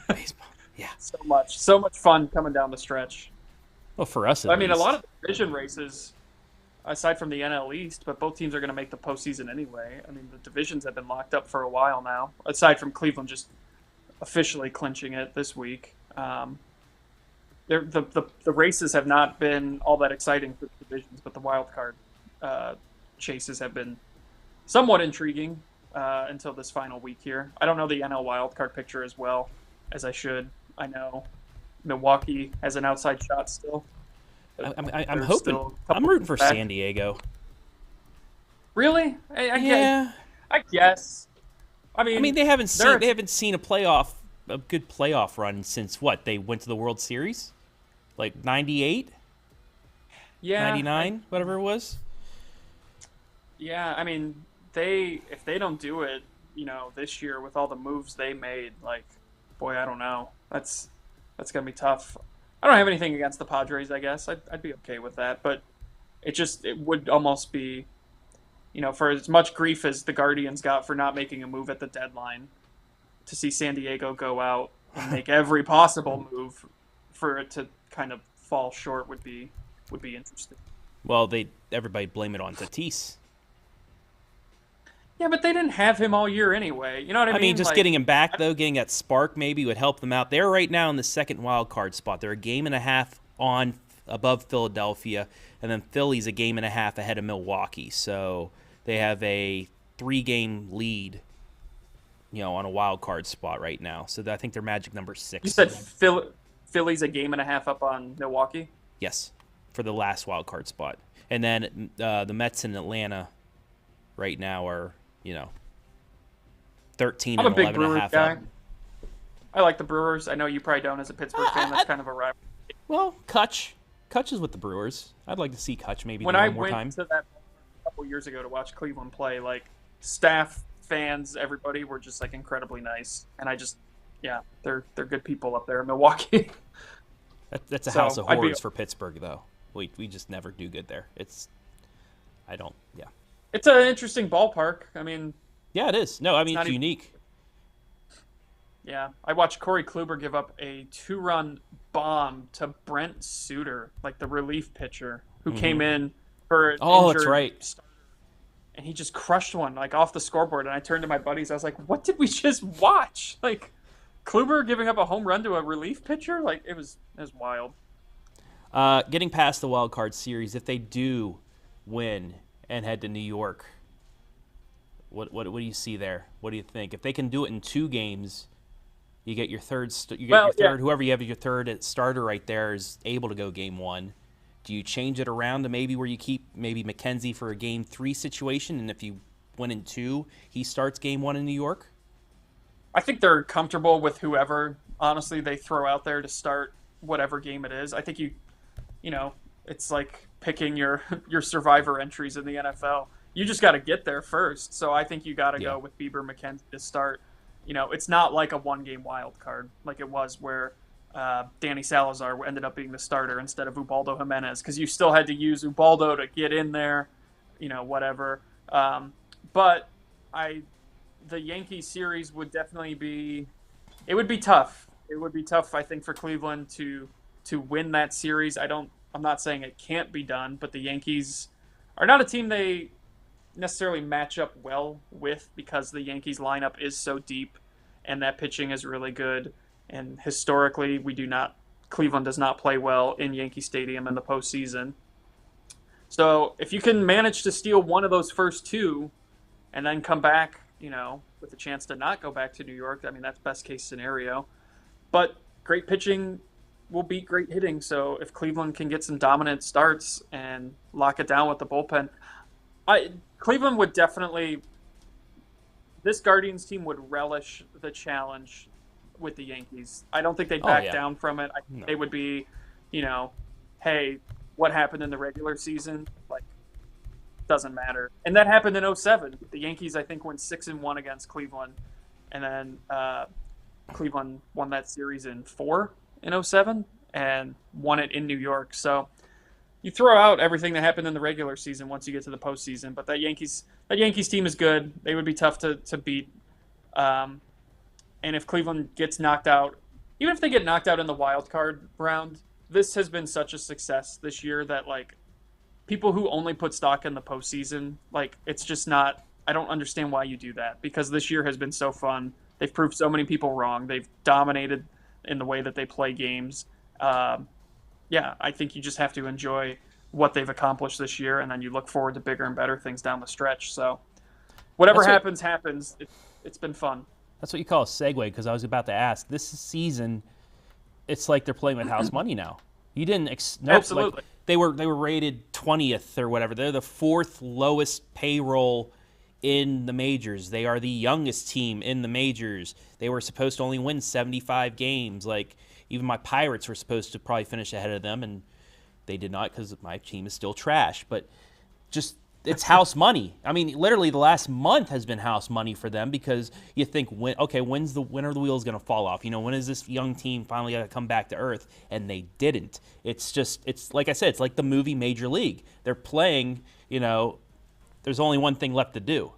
A: Baseball. Yeah.
B: So much fun coming down the stretch.
A: Well, for us, at
B: I mean, a
A: least.
B: lot of the division races, aside from the NL East, but both teams are going to make the postseason anyway. I mean, the divisions have been locked up for a while now, aside from Cleveland just officially clinching it this week. The races have not been all that exciting for the divisions, but the wild card chases have been somewhat intriguing until this final week here. I don't know the NL wild card picture as well as I should. I know Milwaukee has an outside shot still.
A: I'm
B: There's
A: hoping.
B: still a couple
A: I'm rooting for
B: back.
A: San Diego.
B: Really?
A: Yeah.
B: I guess. I
A: I
B: mean,
A: mean, they haven't
B: they're-
A: seen a good playoff run since what? They went to the World Series, like 98,
B: yeah,
A: 99, whatever it was.
B: Yeah, I mean, if they don't do it, this year with all the moves they made, like, boy, I don't know. That's gonna be tough. I don't have anything against the Padres. I guess I'd be okay with that, but it would almost be, for as much grief as the Guardians got for not making a move at the deadline, to see San Diego go out and make every possible move for it to kind of fall short would be interesting.
A: Well, everybody blame it on Tatis.
B: Yeah, but they didn't have him all year anyway. You know what I mean?
A: I mean, just
B: Like,
A: getting him back though, getting that spark maybe would help them out. They're right now in the second wild card spot. They're a game and a half on above Philadelphia, and then Philly's a game and a half ahead of Milwaukee. So they have a 3-game lead, on a wild card spot right now. So I think they're magic number 6.
B: You said Philly's a game and a half up on Milwaukee?
A: Yes, for the last wild card spot. And then the Mets in Atlanta right now are, 13
B: I'm a
A: and
B: big
A: 11 and a
B: Brewers
A: half
B: guy.
A: up.
B: I like the Brewers. I know you probably don't as a Pittsburgh fan. That's kind of a rival.
A: Well, Kutch is with the Brewers. I'd like to see Kutch maybe
B: When
A: do
B: I
A: one more
B: went
A: time.
B: to that a couple years ago to watch Cleveland play, like, staff, fans, everybody were just, like, incredibly nice. And they're good people up there in Milwaukee.
A: That's a
B: So,
A: house of
B: I'd be-
A: horrors for Pittsburgh, though. We just never do good there. Yeah.
B: It's an interesting ballpark. I mean,
A: Yeah, it is. No, I mean,
B: not
A: it's
B: even-
A: unique.
B: yeah. I watched Corey Kluber give up a 2-run bomb to Brent Suter, like the relief pitcher, who came in for an
A: Oh, that's
B: injured
A: right.
B: starter. And he just crushed one, like, off the scoreboard. And I turned to my buddies. I was like, what did we just watch? Like, Kluber giving up a home run to a relief pitcher? Like, it was wild.
A: Getting past the wild card series, if they do win and head to New York, what do you see there? What do you think? If they can do it in 2 games, you get your third. Whoever you have as your third starter right there is able to go game 1. Do you change it around to maybe where you keep maybe McKenzie for a game 3 situation, and if you win in 2, he starts game 1 in New York?
B: I think they're comfortable with whoever, honestly, they throw out there to start whatever game it is. I think it's like picking your survivor entries in the NFL. You just got to get there first. So I think you got to go with Bieber McKenzie to start. It's not like a 1-game wild card like it was where Danny Salazar ended up being the starter instead of Ubaldo Jimenez, because you still had to use Ubaldo to get in there, whatever. But the Yankees series would definitely be tough. It would be tough, I think, for Cleveland to win that series. I'm not saying it can't be done, but the Yankees are not a team they necessarily match up well with, because the Yankees lineup is so deep and that pitching is really good. And historically, Cleveland does not play well in Yankee Stadium in the postseason. So if you can manage to steal one of those first 2, and then come back, with a chance to not go back to New York. I mean, that's best case scenario. But great pitching will beat great hitting. So if Cleveland can get some dominant starts and lock it down with the bullpen, Cleveland would definitely. This Guardians team would relish the challenge with the Yankees. I don't think they'd back down from it. I think they would be, hey, what happened in the regular season? Like, doesn't matter. And that happened in 07. The Yankees, I think, went 6-1 against Cleveland. And then Cleveland won that series in 4 in 07 and won it in New York. So you throw out everything that happened in the regular season once you get to the postseason. But that Yankees team is good. They would be tough to beat. And if Cleveland gets knocked out, even if they get knocked out in the wild card round, this has been such a success this year that, like, people who only put stock in the postseason, like, it's just not. I don't understand why you do that, because this year has been so fun. They've proved so many people wrong. They've dominated in the way that they play games. I think you just have to enjoy what they've accomplished this year, and then you look forward to bigger and better things down the stretch. So whatever happens. It's been fun.
A: That's what you call a segue, because I was about to ask. This season, it's like they're playing with house money now. You didn't
B: Absolutely.
A: Like, they were rated 20th or whatever. They're the 4th lowest payroll in the majors. They are the youngest team in the majors. They were supposed to only win 75 games. Like, even my Pirates were supposed to probably finish ahead of them, and they did not, because my team is still trash. But just, it's house money. I mean, literally the last month has been house money for them, because you think, when are the wheels going to fall off? When is this young team finally going to come back to earth? And they didn't. It's like I said, it's like the movie Major League. They're playing, there's only one thing left to do.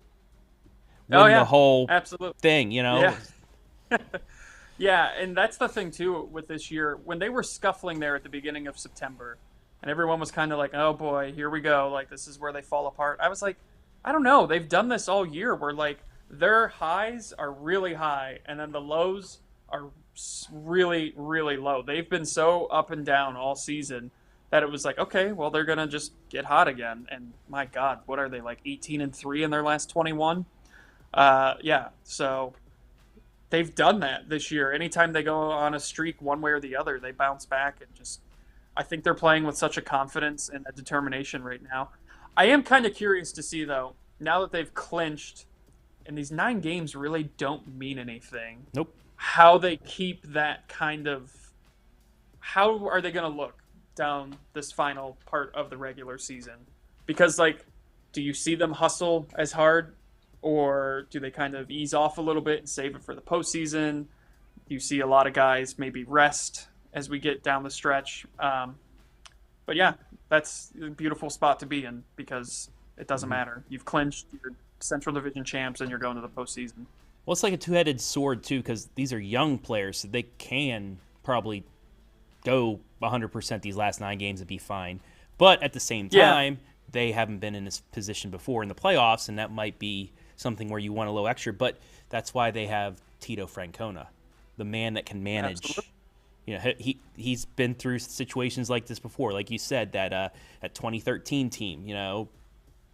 A: Win the whole thing,
B: Yeah. Yeah, and that's the thing, too, with this year. When they were scuffling there at the beginning of September, and everyone was kind of like, oh, boy, here we go. Like, this is where they fall apart. I was like, I don't know. They've done this all year where, like, their highs are really high, and then the lows are really, really low. They've been so up and down all season that it was like, okay, well, they're going to just get hot again. And, my God, what are they, like 18-3 in their last 21? So they've done that this year. Anytime they go on a streak one way or the other, they bounce back, and just, I think they're playing with such a confidence and a determination right now. I am kind of curious to see, though, now that they've clinched, and these 9 games really don't mean anything.
A: Nope.
B: How they keep that kind of, how are they going to look down this final part of the regular season? Because, like, do you see them hustle as hard? Or do they kind of ease off a little bit and save it for the postseason? You see a lot of guys maybe rest as we get down the stretch. But yeah, that's a beautiful spot to be in, because it doesn't matter. You've clinched, you're Central Division champs, and you're going to the postseason.
A: Well, it's like a two-headed sword, too, because these are young players, so they can probably go 100% these last 9 games and be fine. But at the same time, they haven't been in this position before in the playoffs, and that might be something where you want a little extra, but that's why they have Tito Francona, the man that can manage. He's been through situations like this before. Like you said, that 2013 team,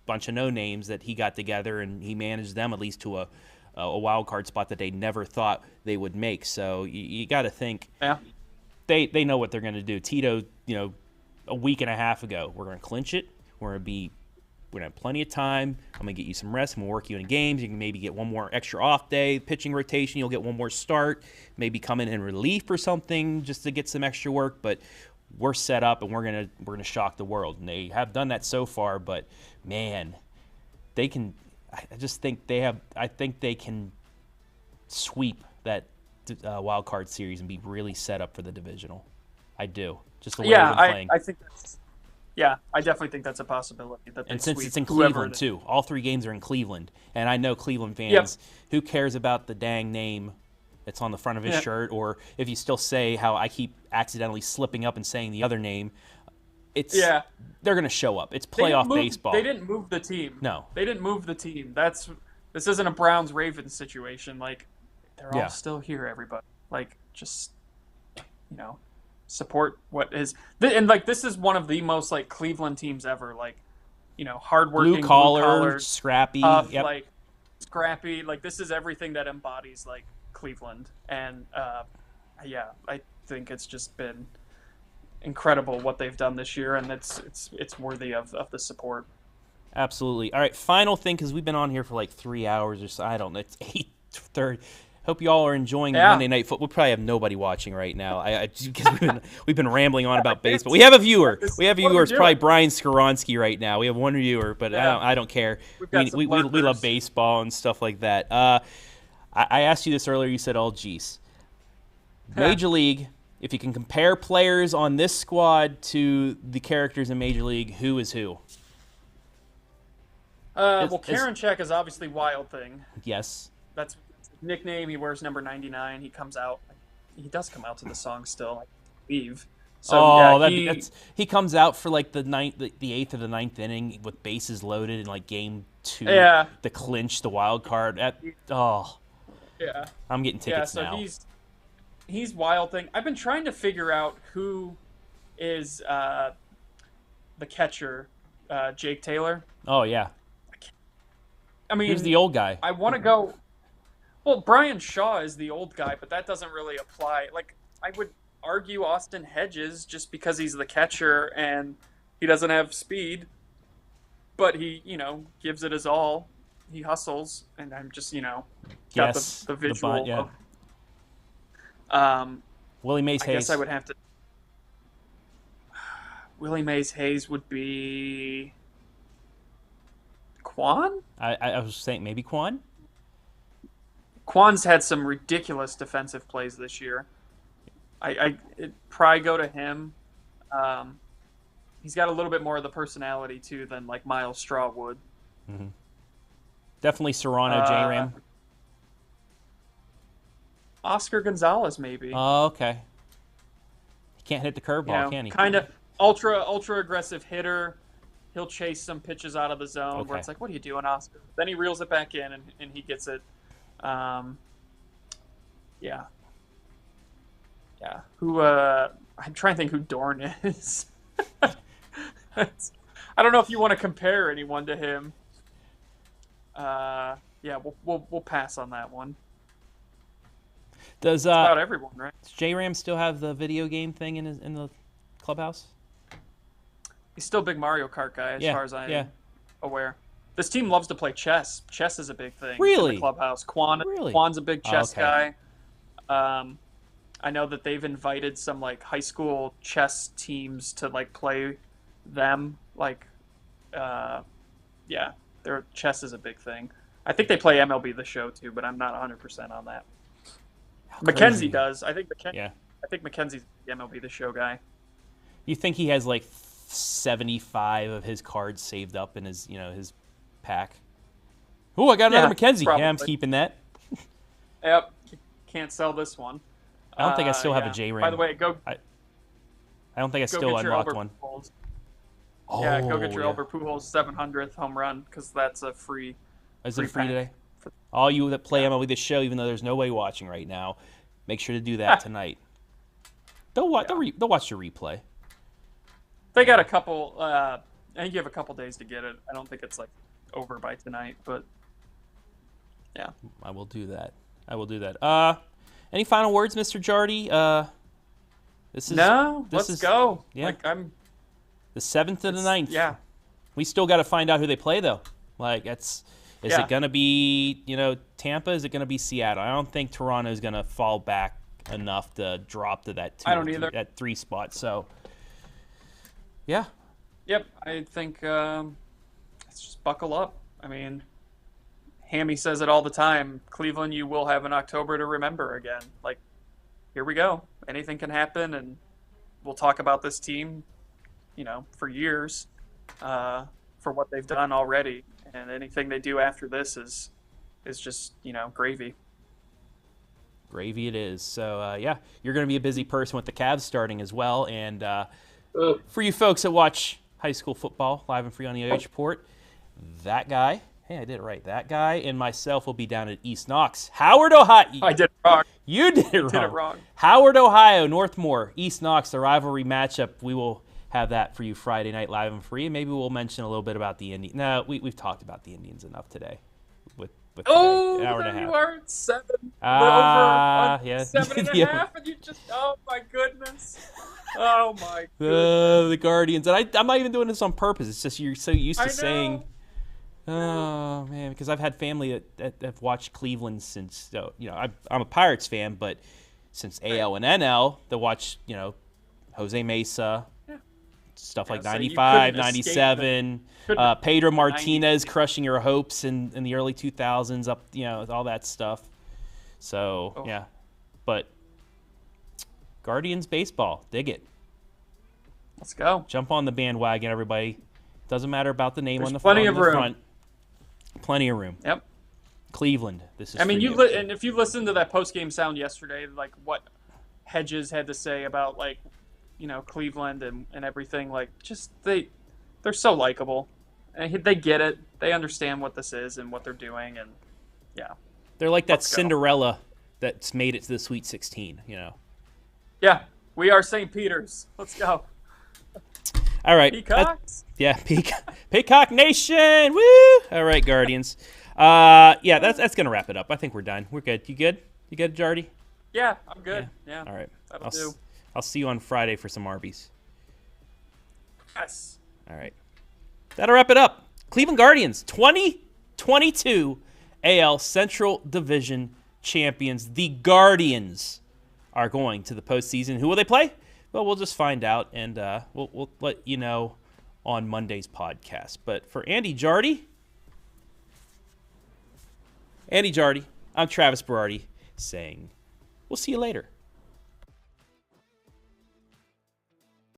A: bunch of no names that he got together, and he managed them at least to a wild card spot that they never thought they would make. So you got to think they know what they're going to do. Tito, a week and a half ago, we're going to clinch it. We're going to have plenty of time. I'm going to get you some rest. I'm going to work you in games. You can maybe get one more extra off day, pitching rotation. You'll get one more start, maybe come in relief or something just to get some extra work. But we're set up, and we're gonna shock the world. And they have done that so far. But man, they can. I just think they have. I think they can sweep that wild card series and be really set up for the divisional. I do. Just the way they've been playing.
B: I think that's. Yeah, I definitely think that's a possibility.
A: And since it's in Cleveland, too. All 3 games are in Cleveland. And I know Cleveland fans, who cares about the dang name that's on the front of his shirt, or if you still say how I keep accidentally slipping up and saying the other name, they're going to show up. It's playoff baseball.
B: They didn't move the team.
A: No.
B: They didn't move the team. This isn't a Browns-Ravens situation. Like, they're all still here, everybody. Like, just, support what is, and like, this is one of the most, like, Cleveland teams ever. Like, hardworking,
A: blue collar, scrappy.
B: Like, scrappy. Like, this is everything that embodies like Cleveland, and yeah, I think it's just been incredible what they've done this year, and it's worthy of the support.
A: Absolutely. All right, final thing, because we've been on here for like 3 hours or so. I don't know. It's 8:30. Hope you all are enjoying Monday Night Football. We probably have nobody watching right now. Because we've been rambling on about baseball. We have a viewer. We have a viewer. It's probably Brian Skoronsky right now. We have one viewer, but I don't care. We love baseball and stuff like that. I asked you this earlier. You said, "Oh, geez." Major League. If you can compare players on this squad to the characters in Major League, who is who?
B: Well, Karinchak is obviously Wild Thing.
A: Yes.
B: That's his nickname. He wears number 99. He comes out. He does come out to the song still, I believe. So,
A: he comes out for like the 8th or the 9th inning with bases loaded in like game 2 to clinch the wild card. I'm getting tickets now.
B: He's Wild Thing. I've been trying to figure out who is the catcher, Jake Taylor.
A: Oh, yeah.
B: I mean,
A: who's the old guy?
B: I want to go. Well, Brian Shaw is the old guy, but that doesn't really apply. Like, I would argue Austin Hedges just because he's the catcher and he doesn't have speed, but he, gives it his all. He hustles, and I'm just, got the visual of.
A: Willie Mays Hayes.
B: I guess I would have to. Willie Mays Hayes would be. Kwan?
A: I was saying maybe Kwan.
B: Kwan's had some ridiculous defensive plays this year. It'd probably go to him. He's got a little bit more of the personality too than like Miles Straw would.
A: Mm-hmm. Definitely Serrano, J-Ram.
B: Oscar Gonzalez, maybe.
A: Oh, okay. He can't hit the curveball, can he?
B: Kind of ultra aggressive hitter. He'll chase some pitches out of the zone where it's like, what are you doing, Oscar? Then he reels it back in and he gets it. Yeah. Who? I'm trying to think who Dorn is. I don't know if you want to compare anyone to him. We'll pass on that one.
A: Does
B: about everyone, right?
A: Does J-Ram still have the video game thing in the clubhouse?
B: He's still a big Mario Kart guy, as far as I'm aware. This team loves to play chess. Chess is a big thing in the clubhouse. Kwan's a big chess guy. I know that they've invited some like high school chess teams to like play them. Like, their chess is a big thing. I think they play MLB The Show too, but I'm not 100% on that. Mackenzie does. I think Mackenzie's the MLB The Show guy.
A: You think he has like 75 of his cards saved up in his his pack? Oh, I got another Mackenzie. Probably. Yeah, I'm keeping that.
B: Yep. Can't sell this one.
A: I don't think I still have a J-Ram.
B: By the way,
A: I don't think I still unlocked one.
B: Go get your Albert Pujols 700th home run because that's a free.
A: Is it free today? All you that play MLB The Show, even though there's nobody watching right now, make sure to do that tonight. They'll watch your replay.
B: They got a couple. I think you have a couple days to get it. I don't think it's like over by tonight, but yeah.
A: I will do that. Any final words, Mr. Jardy?
B: Let's go.
A: Yeah.
B: Like I'm.
A: The 7th and the 9th.
B: Yeah.
A: We still got to find out who they play though. Like is it going to be Tampa? Is it going to be Seattle? I don't think Toronto is going to fall back enough to drop to that 3 spot. So. Yeah.
B: Yep. I think let's just buckle up. I mean, Hammy says it all the time. Cleveland, you will have an October to remember again. Like, here we go. Anything can happen, and we'll talk about this team, for years, for what they've done already. And anything they do after this is just, gravy.
A: Gravy it is. So, you're going to be a busy person with the Cavs starting as well. And for you folks that watch high school football live and free on the OH Report, that guy, hey, I did it right. That guy and myself will be down at East Knox, Howard, Ohio.
B: I did it wrong.
A: You did it wrong. Howard, Ohio, Northmore, East Knox, the rivalry matchup. We will have that for you Friday night live and free. And maybe we'll mention a little bit about the Indians. No, we've talked about the Indians enough today with with today.
B: Oh,
A: An hour
B: there
A: and a half.
B: you are at 7. We're over on
A: Yeah.
B: 7.5, and you just, oh my goodness. Oh my goodness.
A: The Guardians. And I'm not even doing this on purpose. It's just you're so used to
B: I
A: saying,
B: know.
A: oh, man, because I've had family that have watched Cleveland since, I'm a Pirates fan, but since AL and NL, they watch, Jose Mesa, stuff like
B: So you
A: 95,
B: couldn't escape
A: 97,
B: Couldn't-
A: Pedro Martinez
B: 90s.
A: crushing your hopes in the early 2000s, up, all that stuff. So,
B: Oh.
A: yeah. But Guardians baseball, dig it.
B: Let's go.
A: Jump on the bandwagon, everybody. Doesn't matter about the name
B: There's
A: on the
B: plenty
A: on
B: of
A: the
B: room.
A: front. Plenty of room.
B: Yep.
A: Cleveland. This is.
B: I mean,
A: for you.
B: and if you listened to that post-game sound yesterday, like what Hedges had to say about Cleveland and everything, like just they're so likable, and they get it. They understand what this is and what they're doing, and yeah.
A: They're like that
B: Let's go.
A: Cinderella that's made it to the Sweet 16.
B: Yeah, we are St. Peter's. Let's go.
A: All right.
B: Peacocks.
A: Peacock Nation. Woo! All right, Guardians. That's gonna wrap it up. I think we're done. We're good. You good? You good, Jardy?
B: Yeah, I'm good. Yeah.
A: All right.
B: That'll do.
A: I'll see you on Friday for some Arby's.
B: Yes.
A: All right. That'll wrap it up. Cleveland Guardians, 2022 AL Central Division champions. The Guardians are going to the postseason. Who will they play? Well, we'll just find out, and we'll let you know on Monday's podcast. But for Andy Jardy, I'm Travis Berardi saying we'll see you later.